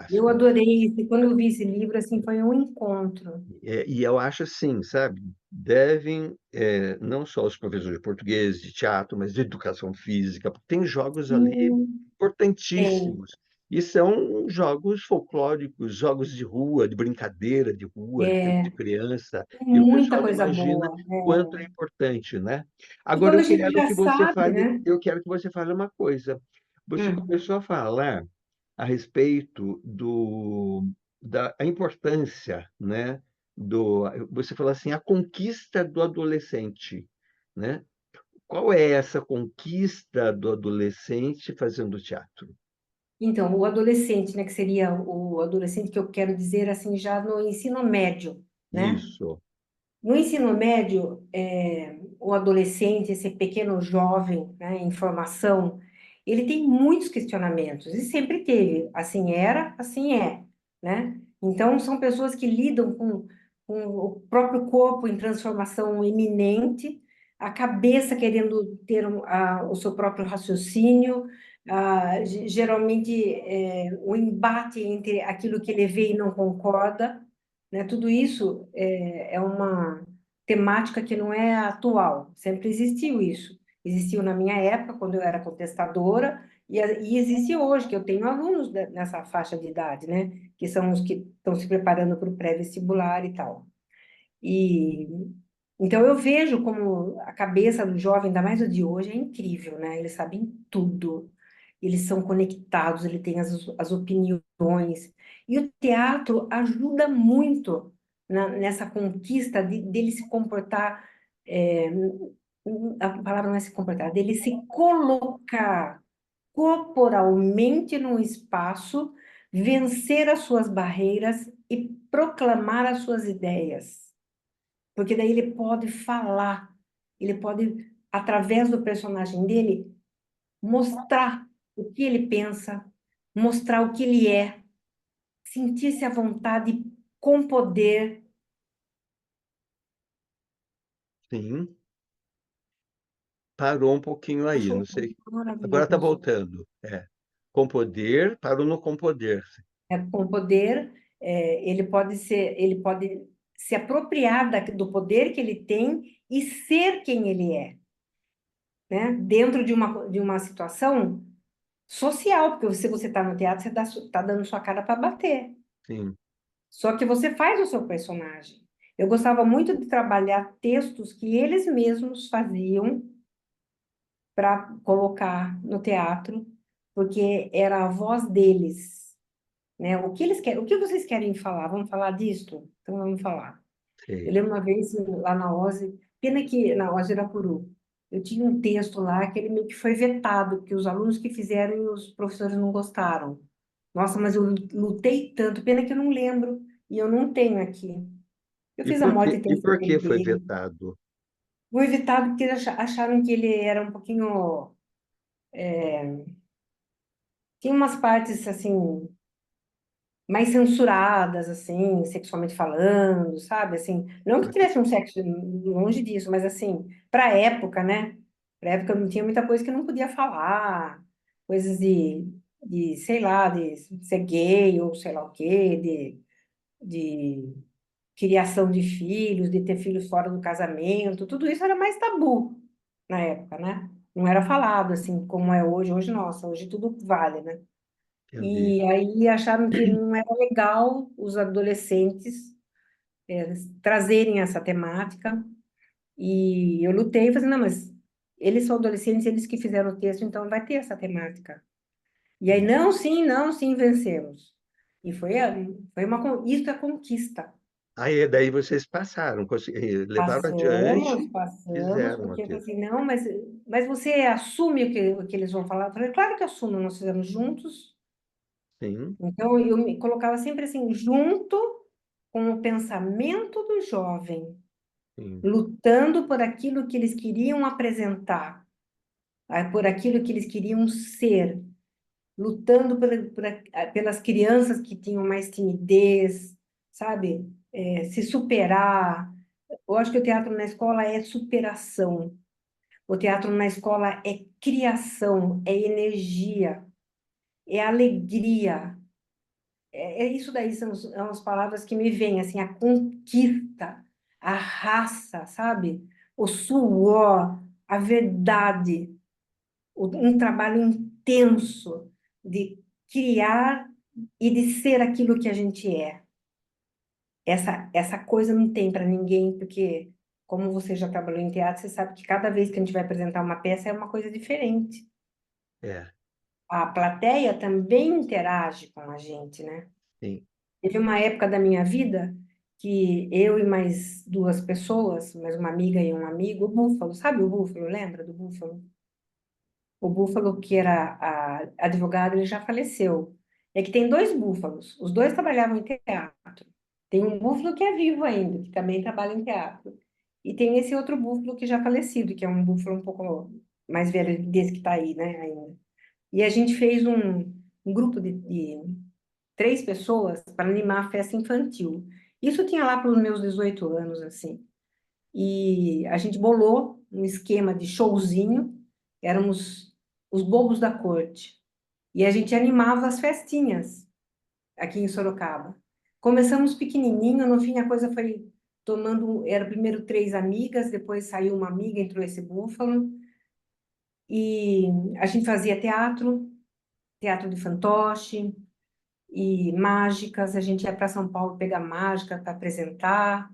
Eu fantástica. adorei esse, quando eu vi esse livro, assim, foi um encontro. E eu acho assim, sabe? Devem, não só os professores de português, de teatro, mas de educação física, porque tem jogos ali Tem, importantíssimos. E são jogos folclóricos, jogos de rua, de brincadeira de rua, de tempo de é, criança. tem E o muita pessoal não coisa imagina boa. quanto é importante, né? E Agora quando a gente já sabe, né? eu quero que você fale uma coisa. Você Hum. começou a falar a respeito da a importância, né? Você falou assim, a conquista do adolescente, né? Qual é essa conquista do adolescente fazendo teatro? Então, o adolescente, né, que seria o adolescente que eu quero dizer, assim, já no ensino médio, né? Isso, No ensino médio, o adolescente, esse pequeno jovem, né, em formação, ele tem muitos questionamentos, e sempre teve, assim era, assim é, né? Então, são pessoas que lidam com o próprio corpo em transformação iminente, a cabeça querendo ter o seu próprio raciocínio, geralmente o embate entre aquilo que ele vê e não concorda, né? Tudo isso é uma temática que não é atual, sempre existiu isso. Existiu na minha época, quando eu era contestadora, e existe hoje, que eu tenho alunos nessa faixa de idade, né? Que são os que estão se preparando para o pré-vestibular e tal. E então eu vejo como a cabeça do jovem, ainda mais o de hoje, é incrível, né? Eles sabem tudo, eles são conectados, ele tem as opiniões. E o teatro ajuda muito. nessa conquista dele se comportar, é, a palavra não é se comportar, dele se colocar corporalmente num espaço, vencer as suas barreiras e proclamar as suas ideias. Porque daí ele pode falar, ele pode, através do personagem dele, mostrar o que ele pensa, mostrar o que ele é, sentir-se à vontade, com poder. sim. Parou um pouquinho aí, não Acho sei. Agora está maravilhoso. voltando. Com poder, parou no com poder. É, com poder, ele pode se apropriar do poder que ele tem e ser quem ele é, né? Dentro de uma situação social, porque se você está no teatro, você está dando sua cara para bater. Sim. Só que você faz o seu personagem. Eu gostava muito de trabalhar textos que eles mesmos faziam para colocar no teatro, porque era a voz deles, né? O que eles querem, o que vocês querem falar? Vamos falar disto? Então vamos falar. Eu Sei. lembro uma vez lá na OSE, pena que na OSE Irapuru, eu tinha um texto lá que ele meio que foi vetado, porque os alunos que fizeram e os professores não gostaram. Nossa, mas eu lutei tanto, pena que eu não lembro e eu não tenho aqui. Eu E fiz a por quê? morte e E tem por que foi dele. vetado? Foi vetado porque eles acharam que ele era um pouquinho. Tinha umas partes assim mais censuradas, assim, sexualmente falando, sabe? Assim, não que tivesse um sexo longe disso, mas assim, para época, né? Para época não tinha muita coisa que não podia falar, coisas sei lá, de ser gay ou sei lá o quê, de criação de filhos, de ter filhos fora do casamento, tudo isso era mais tabu na época, né? Não era falado assim como é hoje. Hoje, nossa, hoje tudo vale, né? Entendi. E aí acharam que não era legal os adolescentes trazerem essa temática. E eu lutei, falei, não, mas eles são adolescentes, eles que fizeram o texto, então vai ter essa temática. E aí, Sim. não, sim, vencemos. E isso é conquista. Aí daí vocês passaram, levaram adiante, Passamos, fizeram porque eu falei aquilo. assim, não, mas você assume o que eles vão falar? Eu falei, claro que assumo, nós fizemos juntos. Sim, Então, eu me colocava sempre assim, junto com o pensamento do jovem, sim. lutando por aquilo que eles queriam apresentar, por aquilo que eles queriam ser, lutando pelas crianças que tinham mais timidez, sabe? Se superar. Eu acho que o teatro na escola é superação. O teatro na escola é criação, é energia, é alegria. Isso daí são as palavras que me vêm, assim, a conquista, a raça, sabe? O suor, a verdade, um trabalho intenso de criar e de ser aquilo que a gente é. Essa coisa não tem para ninguém, porque, como você já trabalhou em teatro, você sabe que cada vez que a gente vai apresentar uma peça é uma coisa diferente. É, A plateia também interage com a gente, né? sim. Teve uma época da minha vida que eu e mais duas pessoas, mais uma amiga e um amigo, o Búfalo, sabe o Búfalo? Lembra do Búfalo? O Búfalo, que era advogado, ele já faleceu. É que tem dois búfalos, os dois trabalhavam em teatro. Tem um búfalo que é vivo ainda, que também trabalha em teatro. E tem esse outro búfalo que já falecido, que é um búfalo um pouco mais velho desse que está aí, né, ainda. E a gente fez um grupo de três pessoas para animar a festa infantil. Isso tinha lá para os meus 18 anos, assim. E a gente bolou um esquema de showzinho, éramos os bobos da corte. E a gente animava as festinhas aqui em Sorocaba. Começamos pequenininho, no fim a coisa foi tomando, era primeiro três amigas, depois saiu uma amiga, entrou esse búfalo, e a gente fazia teatro, teatro de fantoche, e mágicas, a gente ia para São Paulo pegar mágica para apresentar,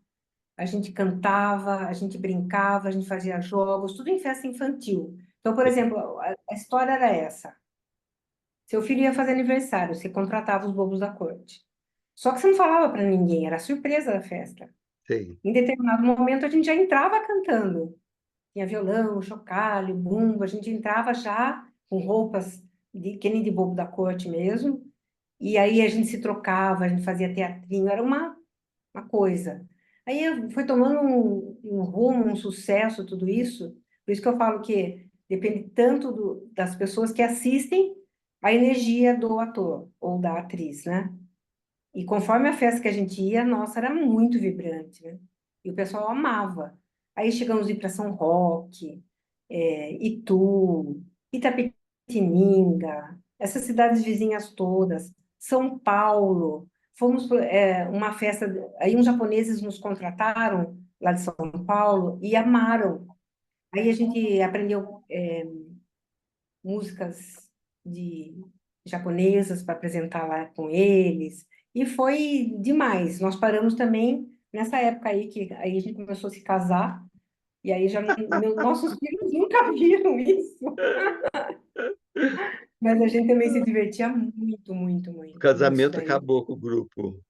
a gente cantava, a gente brincava, a gente fazia jogos, tudo em festa infantil. Então, por exemplo, a história era essa. Seu filho ia fazer aniversário, você contratava os bobos da corte. Só que você não falava para ninguém, era surpresa da festa. sei. Em determinado momento a gente já entrava cantando. Tinha violão, chocalho, bumbo, a gente entrava já com roupas que nem de bobo da corte mesmo. E aí a gente se trocava, a gente fazia teatrinho, era uma coisa. Aí foi tomando um rumo, um sucesso, tudo isso. Por isso que eu falo que depende tanto das pessoas que assistem a energia do ator ou da atriz, né? E conforme a festa que a gente ia, nossa, era muito vibrante, né? E o pessoal amava. Aí chegamos a ir para São Roque, Itu, Itapetininga, essas cidades vizinhas todas, São Paulo. Fomos uma festa, aí uns japoneses nos contrataram lá de São Paulo e amaram. Aí a gente aprendeu músicas de japonesas para apresentar lá com eles. E foi demais. Nós paramos também nessa época aí que aí a gente começou a se casar. E aí já nossos filhos nunca viram isso. Mas a gente também se divertia muito, muito, O muito nisso casamento daí. acabou com o grupo.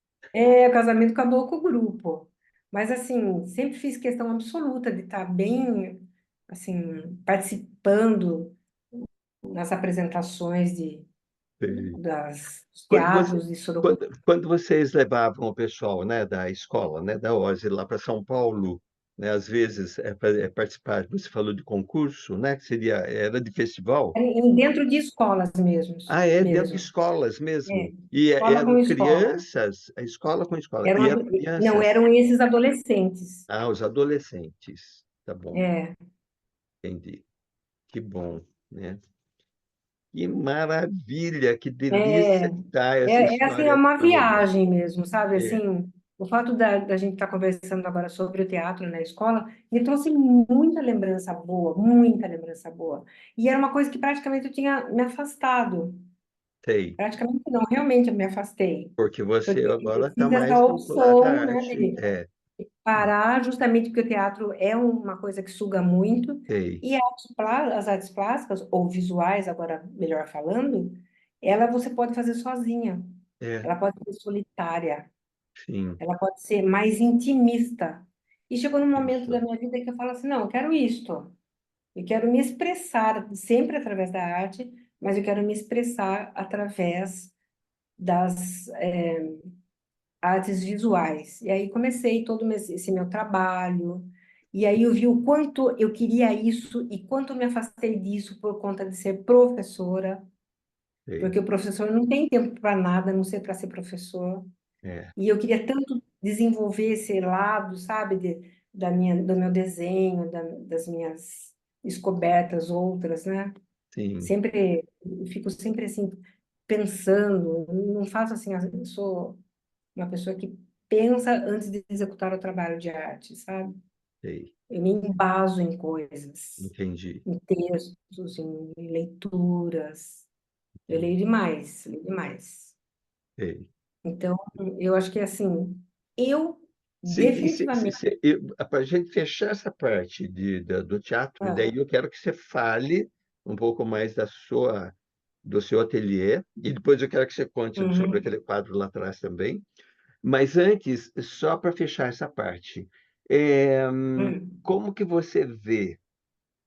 O casamento acabou com o grupo. Mas assim, sempre fiz questão absoluta de estar bem, assim, participando nas apresentações Sei. dos Quando você, teatros de Sorocaba. quando vocês levavam o pessoal, né, da escola, né, da OSE lá para São Paulo, né, às vezes participar, você falou de concurso, né, que seria, era de festival. Dentro de escolas mesmo, Ah, é dentro de mesmo. escolas É, mesmo. E escola com eram escola. crianças, a escola com escola. E eram Não, crianças. eram esses adolescentes. Ah, os adolescentes. Tá bom, É, entendi. Que bom, né? Que maravilha, que delícia é, que tá essa assim, é história uma toda. viagem mesmo, sabe? É, Assim, o fato da gente estar conversando agora sobre o teatro na escola me trouxe muita lembrança boa, muita lembrança boa. E era uma coisa que praticamente eu tinha me afastado. sei. Praticamente não, realmente eu me afastei. Porque você Porque eu agora está fiz essa mais vinculada opção, à né, arte. de É, parar justamente porque o teatro é uma coisa que suga muito sei. e as artes plásticas ou visuais, agora melhor falando, ela você pode fazer sozinha, É, ela pode ser solitária, sim. ela pode ser mais intimista. E chegou num momento da Isso. minha vida que eu falo assim, não, eu quero isto, eu quero me expressar sempre através da arte, mas eu quero me expressar através das artes visuais. E aí comecei todo esse meu trabalho. E aí eu vi o quanto eu queria isso e quanto eu me afastei disso por conta de ser professora, Sei. porque o professor não tem tempo para nada, a não ser para ser professor. É, E eu queria tanto desenvolver esse lado, sabe, do meu desenho, das minhas descobertas outras, né? sim. Sempre, eu fico sempre assim, pensando, não faço assim, eu sou uma pessoa que pensa antes de executar o trabalho de arte, sabe? Sei. Eu me embaso em coisas, Entendi. em textos, em leituras. Eu leio Entendi. demais, leio demais. Sei. Então, eu acho que assim, eu Sim, definitivamente. para a gente fechar essa parte do teatro, e Ah, daí eu quero que você fale um pouco mais do seu ateliê, e depois eu quero que você conte sobre uhum, aquele quadro lá atrás também. Mas antes, só para fechar essa parte, é, uhum. como que você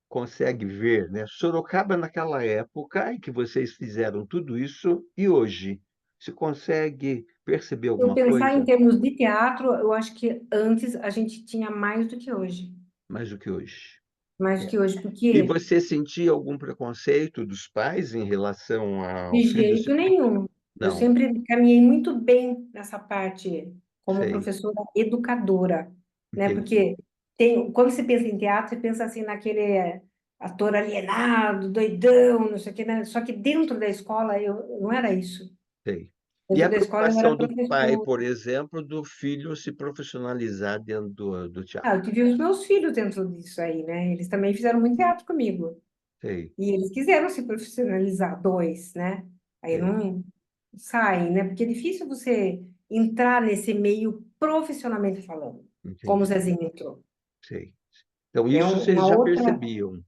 consegue ver, né, Sorocaba naquela época em que vocês fizeram tudo isso e hoje? Você consegue perceber Eu alguma pensar em coisa termos de teatro, eu acho que antes a gente tinha mais do que hoje. mais do que hoje? Mais do É. que hoje, E porque você sentia algum preconceito dos pais em relação ao de filho se... jeito nenhum. Eu Não, sempre caminhei muito bem nessa parte como sei, professora educadora, né? entendi, Porque quando você pensa em teatro, você pensa assim naquele ator alienado, doidão, não sei o quê, né? Só que dentro da escola eu não era isso. sei. E Dentro a da escola eu era preocupação do pai, professora. por exemplo, do filho se profissionalizar dentro do Ah, eu teatro? tive os meus filhos dentro disso aí, né? Eles também fizeram muito teatro comigo. Sei, E eles quiseram se profissionalizar, dois, né? Aí sei, não saem, né? Porque é difícil você entrar nesse meio profissionalmente falando, como o entendi, Zezinho entrou. sei. Então, É isso vocês uma já outra, percebiam,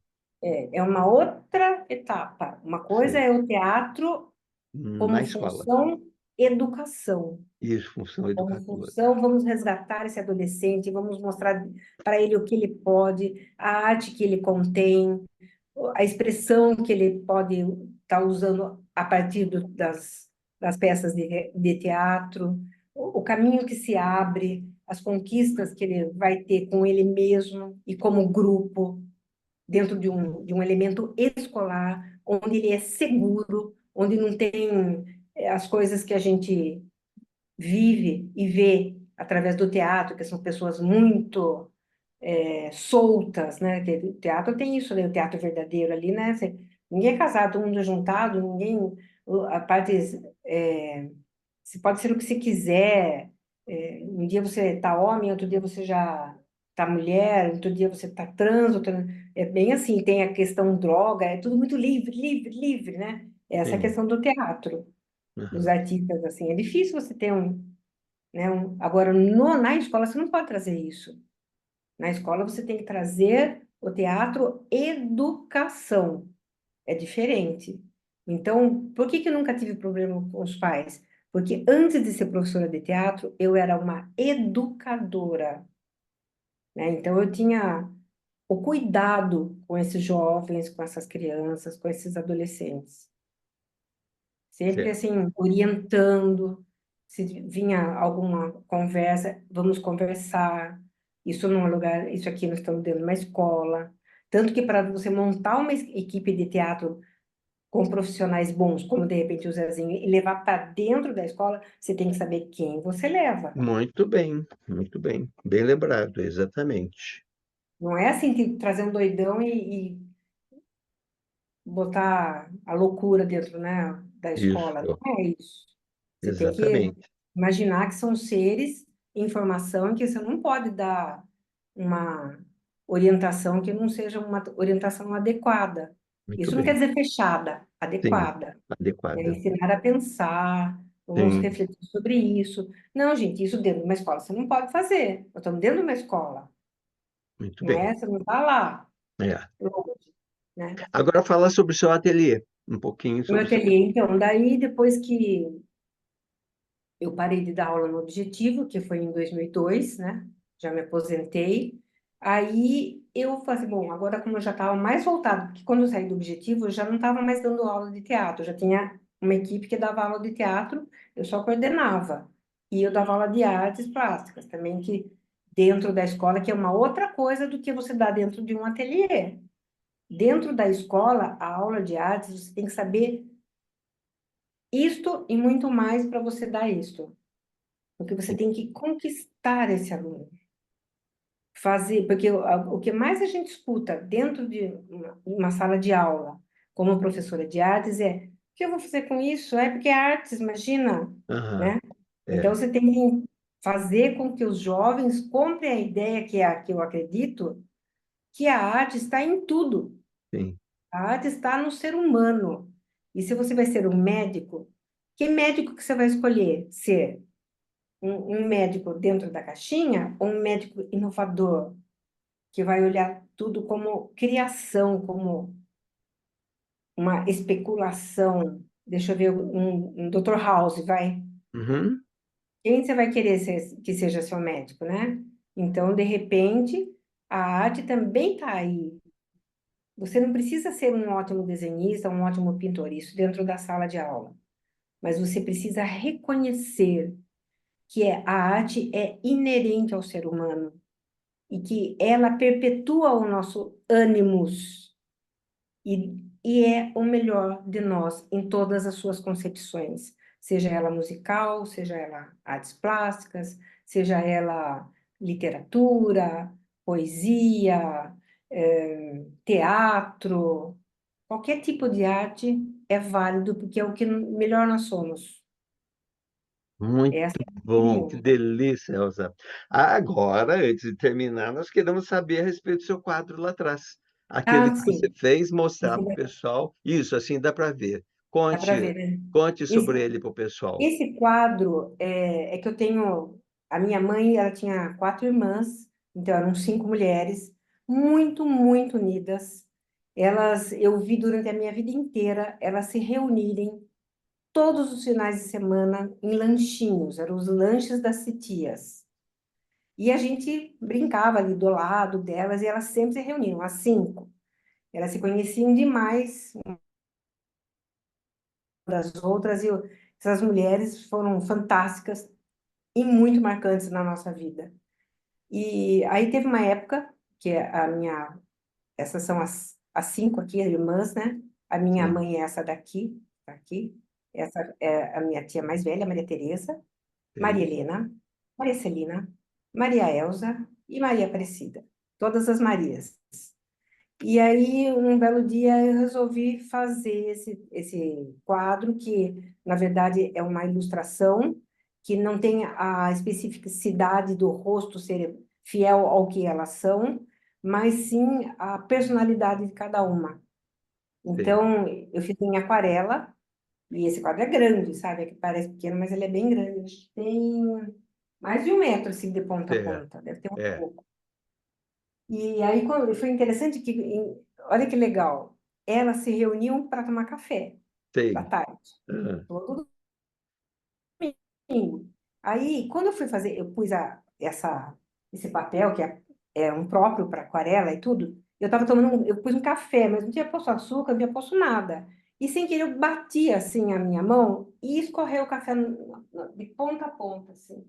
é uma outra etapa. Uma coisa sei, é o teatro como na escola, função, educação. Isso, função Como educadora. função, vamos resgatar esse adolescente, vamos mostrar para ele o que ele pode, a arte que ele contém, a expressão que ele pode estar usando a partir das peças de teatro, o caminho que se abre, as conquistas que ele vai ter com ele mesmo e como grupo, dentro de um elemento escolar, onde ele é seguro, onde não tem as coisas que a gente vive e vê através do teatro, que são pessoas muito soltas, né? Que o teatro tem isso, né? O teatro verdadeiro ali, né? Ninguém é casado, todo mundo é juntado, ninguém, a parte, se pode ser o que se quiser. Um dia você tá homem, outro dia você já tá mulher, outro dia você tá trans, é bem assim. Tem a questão droga, é tudo muito livre, livre, livre, né? Essa é a Sim. questão do teatro, dos Aham. artistas, assim. É difícil você ter né? Agora, na escola, você não pode trazer isso. Na escola, você tem que trazer o teatro educação. É diferente. Então, por que que eu nunca tive problema com os pais? Porque antes de ser professora de teatro, eu era uma educadora, né? Então, eu tinha o cuidado com esses jovens, com essas crianças, com esses adolescentes. Sempre Certo. assim, orientando, se vinha alguma conversa, vamos conversar. Isso não é lugar, isso aqui nós estamos dentro de uma escola. Tanto que para você montar uma equipe de teatro com profissionais bons, como de repente o Zezinho, e levar para dentro da escola, você tem que saber quem você leva. Muito bem, muito bem. Bem lembrado, exatamente. Não é assim, trazer um doidão e botar a loucura dentro, né, da escola. Isso, Não é isso. Você tem que exatamente. imaginar que são seres em formação, que você não pode dar uma orientação que não seja uma orientação adequada. Muito Isso não quer bem. dizer fechada, Sim, adequada. É adequada. ensinar a pensar, vamos Sim, refletir sobre isso. Não, gente, isso dentro de uma escola você não pode fazer. Nós estamos dentro de uma escola, muito não bem. é? Você não está lá, É. longe, né? Agora fala sobre o seu ateliê, um pouquinho O meu sobre o seu. ateliê, então, daí depois que eu parei de dar aula no Objetivo, que foi em 2002, né? Já me aposentei. Aí eu falei, assim, bom, agora como eu já estava mais voltado, porque quando eu saí do Objetivo, eu já não estava mais dando aula de teatro, já tinha uma equipe que dava aula de teatro, eu só coordenava. E eu dava aula de artes plásticas também, que dentro da escola, que é uma outra coisa do que você dá dentro de um ateliê. Dentro da escola, a aula de artes, você tem que saber isto e muito mais para você dar isto. Porque você tem que conquistar esse aluno. Fazer, porque o que mais a gente escuta dentro de uma sala de aula, como professora de artes, é: o que eu vou fazer com isso? É porque é artes, imagina, Aham, né? Então é, você tem que fazer com que os jovens comprem a ideia que é a que eu acredito, que a arte está em tudo. sim. A arte está no ser humano. E se você vai ser um médico, que médico que você vai escolher ser? Um médico dentro da caixinha ou um médico inovador, que vai olhar tudo como criação, como uma especulação? Deixa eu ver um Dr. House, vai. Uhum, Quem você vai querer que seja seu médico, né? Então, de repente, a arte também está aí. Você não precisa ser um ótimo desenhista, um ótimo pintor, isso dentro da sala de aula. Mas você precisa reconhecer que a arte é inerente ao ser humano e que ela perpetua o nosso ânimos e é o melhor de nós em todas as suas concepções, seja ela musical, seja ela artes plásticas, seja ela literatura, poesia, teatro, qualquer tipo de arte é válido porque é o que melhor nós somos. muito Essa é a minha bom, que opinião. delícia, Elza. Agora, antes de terminar, nós queremos saber a respeito do seu quadro lá atrás. Aquele Ah, que você sim, fez, mostrar esse para o pessoal. Isso, assim dá para ver. dá para Conte, ver, né? conte sobre Esse, ele para o pessoal. esse quadro é que eu tenho. A minha mãe, ela tinha 4 irmãs, então eram 5 mulheres, muito, muito unidas. Eu vi durante a minha vida inteira elas se reunirem todos os finais de semana em lanchinhos, eram os lanches das titias. E a gente brincava ali do lado delas e elas sempre se reuniam, às 5. Elas se conheciam demais umas das outras e essas mulheres foram fantásticas e muito marcantes na nossa vida. E aí teve uma época que essas são as 5 aqui, as irmãs, né? A minha Sim, mãe é essa daqui, tá aqui. Essa é a minha tia mais velha, Maria Teresa, Maria sim, Helena, Maria Celina, Maria Elza e Maria Aparecida. Todas as Marias. E aí, um belo dia, eu resolvi fazer esse quadro, que, na verdade, é uma ilustração, que não tem a especificidade do rosto ser fiel ao que elas são, mas sim a personalidade de cada uma. sim. Então, eu fiz em aquarela, e esse quadro é grande, sabe? É que parece pequeno, mas ele é bem grande. Acho que tem mais de 1 metro, assim, de ponta a É, ponta. Deve ter um é. pouco. E aí foi interessante que, olha que legal, elas se reuniam para tomar café da Sei. tarde, Ah, todo domingo. Aí, quando eu fui fazer, eu pus esse papel, que é um próprio para aquarela e tudo, eu estava tomando, eu pus um café, mas não tinha posto açúcar, não tinha posto nada. E sem querer, eu bati assim a minha mão e escorreu o café de ponta a ponta, assim.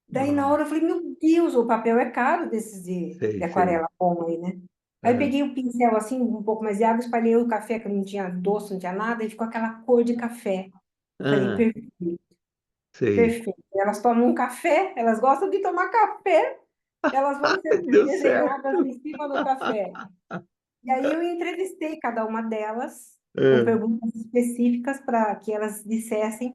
Daí, na nossa, hora, eu falei, meu Deus, o papel é caro desses de sei, sei. aquarela bom aí, né? Aí eu Ah, peguei o pincel, assim, um pouco mais de água, espalhei o café, que não tinha doce, não tinha nada, e ficou aquela cor de café. Falei, ah, perfeito, sei. perfeito. Elas tomam um café, elas gostam de tomar café, elas vão ser Deu certo. desenhadas em cima do café. E aí eu entrevistei cada uma delas com Ah, perguntas específicas para que elas dissessem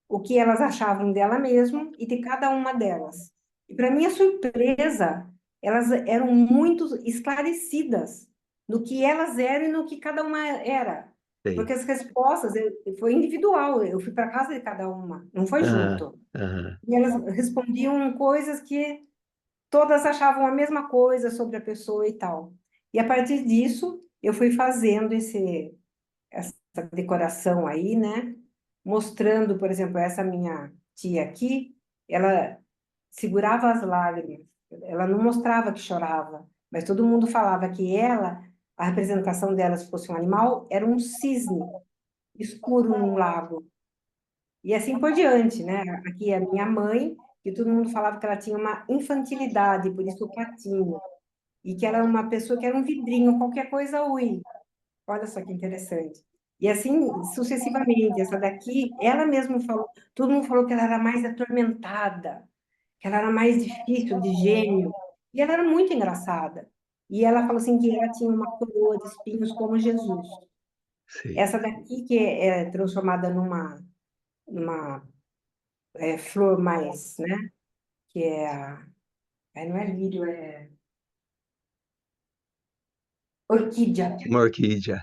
o que elas achavam dela mesma e de cada uma delas. E para minha surpresa, elas eram muito esclarecidas no que elas eram e no que cada uma era. Porque sei. as respostas foi individual, eu fui para casa de cada uma, não foi Ah, junto. ah, E elas respondiam coisas que todas achavam a mesma coisa sobre a pessoa e tal. E a partir disso, eu fui fazendo essa decoração aí, né? Mostrando, por exemplo, essa minha tia aqui, ela segurava as lágrimas, ela não mostrava que chorava, mas todo mundo falava que ela, a representação dela, se fosse um animal, era um cisne escuro num lago. E assim por diante, né? Aqui a minha mãe, que todo mundo falava que ela tinha uma infantilidade, por isso o patinho. E que ela era uma pessoa que era um vidrinho, qualquer coisa, ui. Olha só que interessante. E assim sucessivamente. Essa daqui, ela mesma falou, todo mundo falou que ela era mais atormentada, que ela era mais difícil de gênio. E ela era muito engraçada. E ela falou assim que ela tinha uma coroa de espinhos como Jesus. sei. Essa daqui que é transformada numa flor mais, né? Que é não é lírio, é orquídea. Uma orquídea.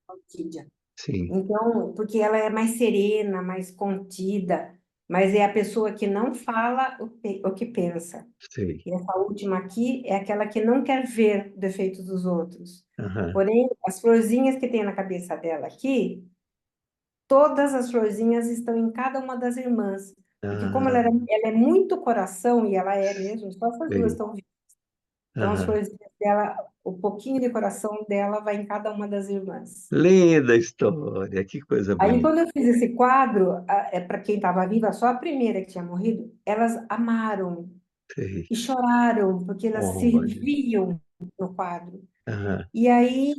Orquídea. Sim, Então, porque ela é mais serena, mais contida, mas é a pessoa que não fala o que pensa. sei. E essa última aqui é aquela que não quer ver defeitos dos outros. Aham. Porém, as florzinhas que tem na cabeça dela aqui, todas as florzinhas estão em cada uma das irmãs. Porque como Ah, ela é muito coração, e ela é mesmo, só essas duas sei. estão vivas. Então, as Aham. florzinhas dela, o pouquinho de coração dela vai em cada uma das irmãs. Linda história, que coisa Aí, bonita. quando eu fiz esse quadro, para quem estava viva, só a primeira que tinha morrido, elas amaram Sei. e choraram, porque elas se Olha. viam no quadro. Aham. E aí,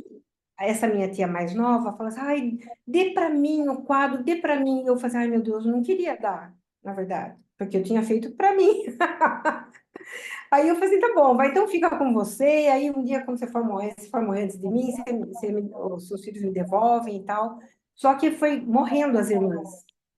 essa minha tia mais nova falou assim: ai, dê para mim o quadro, dê para mim. Eu falei assim: ai, meu Deus, eu não queria dar, na verdade, porque eu tinha feito para mim. Aí eu falei assim: tá bom, vai, então fica com você. Aí um dia, quando você for morrer antes de mim, os seus filhos me devolvem e tal. Só que foi morrendo as irmãs.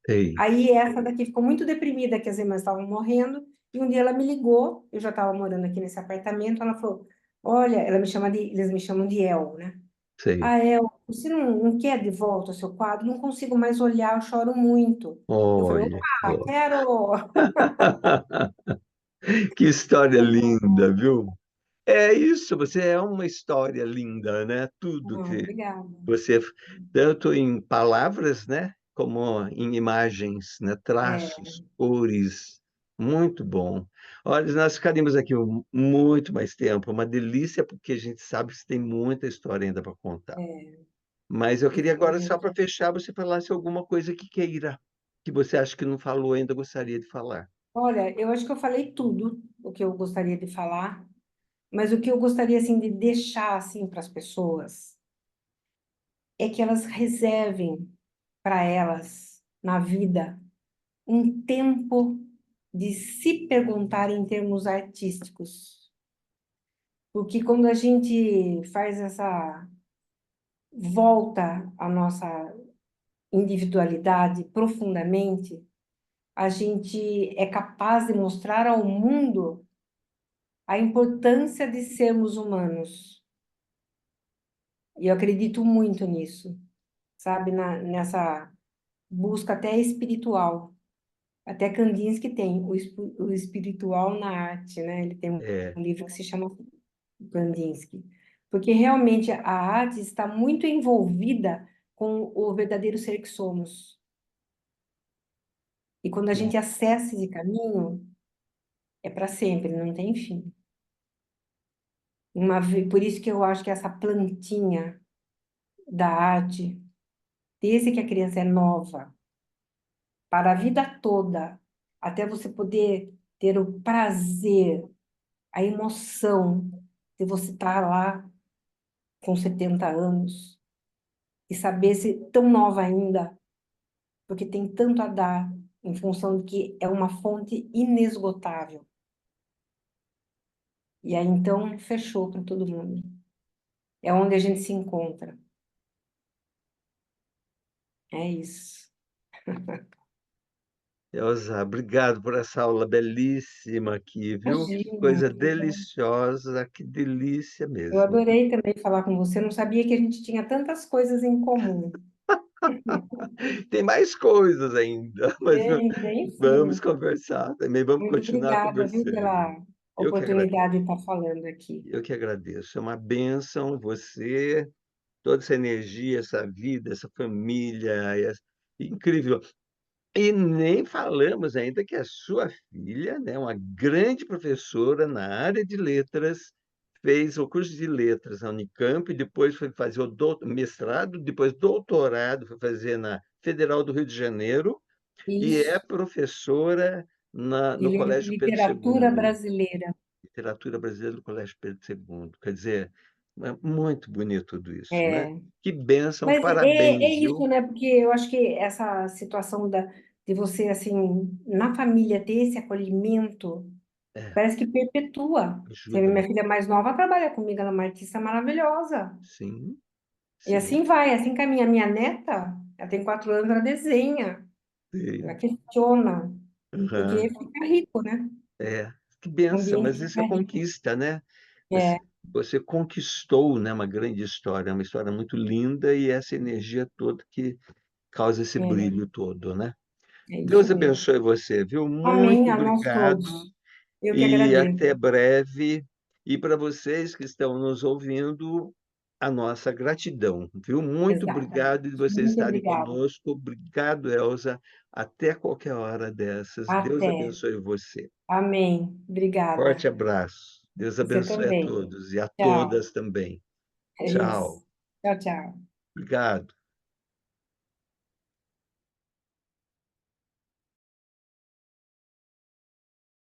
Sei. Aí essa daqui ficou muito deprimida que as irmãs estavam morrendo. E um dia ela me ligou, eu já estava morando aqui nesse apartamento, ela falou, olha, eles me chamam de El, né? Sei. Ah, El, você não quer de volta o seu quadro? Não consigo mais olhar, eu choro muito. Eu falei, Olha, que opa, bom. quero! Que história linda, viu? É isso, você é uma história linda, né? Tudo Ah, que obrigada. você, tanto em palavras, né? como em imagens, né? É, Traços, cores, muito bom. Olha, nós ficaríamos aqui muito mais tempo, uma delícia, porque a gente sabe que tem muita história ainda para contar. é, Mas eu queria isso agora, só para mesmo. fechar, você falasse alguma coisa que queira, que você acha que não falou ainda, gostaria de falar. Olha, eu acho que eu falei tudo o que eu gostaria de falar, mas o que eu gostaria assim de deixar assim para as pessoas é que elas reservem para elas na vida um tempo de se perguntar em termos artísticos. Porque quando a gente faz essa volta à nossa individualidade profundamente, a gente é capaz de mostrar ao mundo a importância de sermos humanos. E eu acredito muito nisso, sabe? Nessa busca até espiritual. Até Kandinsky tem o espiritual na arte, né? Ele tem É, um livro que se chama Kandinsky. Porque realmente a arte está muito envolvida com o verdadeiro ser que somos. E quando a gente acessa esse caminho, é para sempre, não tem fim. Por isso que eu acho que essa plantinha da arte, desde que a criança é nova, para a vida toda, até você poder ter o prazer, a emoção de você estar lá com 70 anos e saber ser tão nova ainda, porque tem tanto a dar, em função de que é uma fonte inesgotável. E aí então fechou para todo mundo. É onde a gente se encontra. É isso. Elza, obrigado por essa aula belíssima aqui, viu? Imagina, Coisa querida. deliciosa, que delícia Eu mesmo. adorei também falar com você. Eu não sabia que a gente tinha tantas coisas em comum. Tem mais coisas ainda, mas Tem vamos sim. conversar também, vamos Muito continuar obrigada, viu, conversando. pela Eu que agradeço, oportunidade de estar falando aqui. eu que agradeço. É uma bênção você, toda essa energia, essa vida, essa família, incrível. E nem falamos ainda que a sua filha, né, uma grande professora na área de letras, fez o curso de letras na Unicamp, depois foi fazer o mestrado, depois doutorado, foi fazer na Federal do Rio de Janeiro, e é Isso. professora E no Colégio Pedro literatura II, brasileira. literatura brasileira do Colégio Pedro II. Quer dizer, é muito bonito tudo isso, né? É. Que bênção, Mas é parabéns, isso, viu? né? Porque eu acho que essa situação de você, assim, na família ter esse acolhimento, É, parece que perpetua. Você vê, ajuda minha muito. filha mais nova trabalha comigo, ela é uma artista maravilhosa. Sim, E sim. assim vai, assim caminha. Minha neta, ela tem 4 anos, ela desenha, ela Sim. questiona, porque Aham. fica rico, né? É, que O benção, ambiente mas isso é fica rico. conquista, né? Você, É, você conquistou, né, uma grande história, uma história muito linda e essa energia toda que causa esse é, brilho todo, né? é isso Deus mesmo. abençoe você, viu? Amém Muito a nós obrigado todos. Eu que e agradeço. até breve. E para vocês que estão nos ouvindo, a nossa gratidão, viu? Muito Exatamente. obrigado de vocês Muito estarem obrigada. conosco. Obrigado, Elza. Até qualquer hora dessas. Deus Até. abençoe você. Amém. Forte Obrigada. abraço. Deus Você abençoe a também. todos e a Tchau. todas também. É isso. Tchau. Tchau, tchau. Obrigado.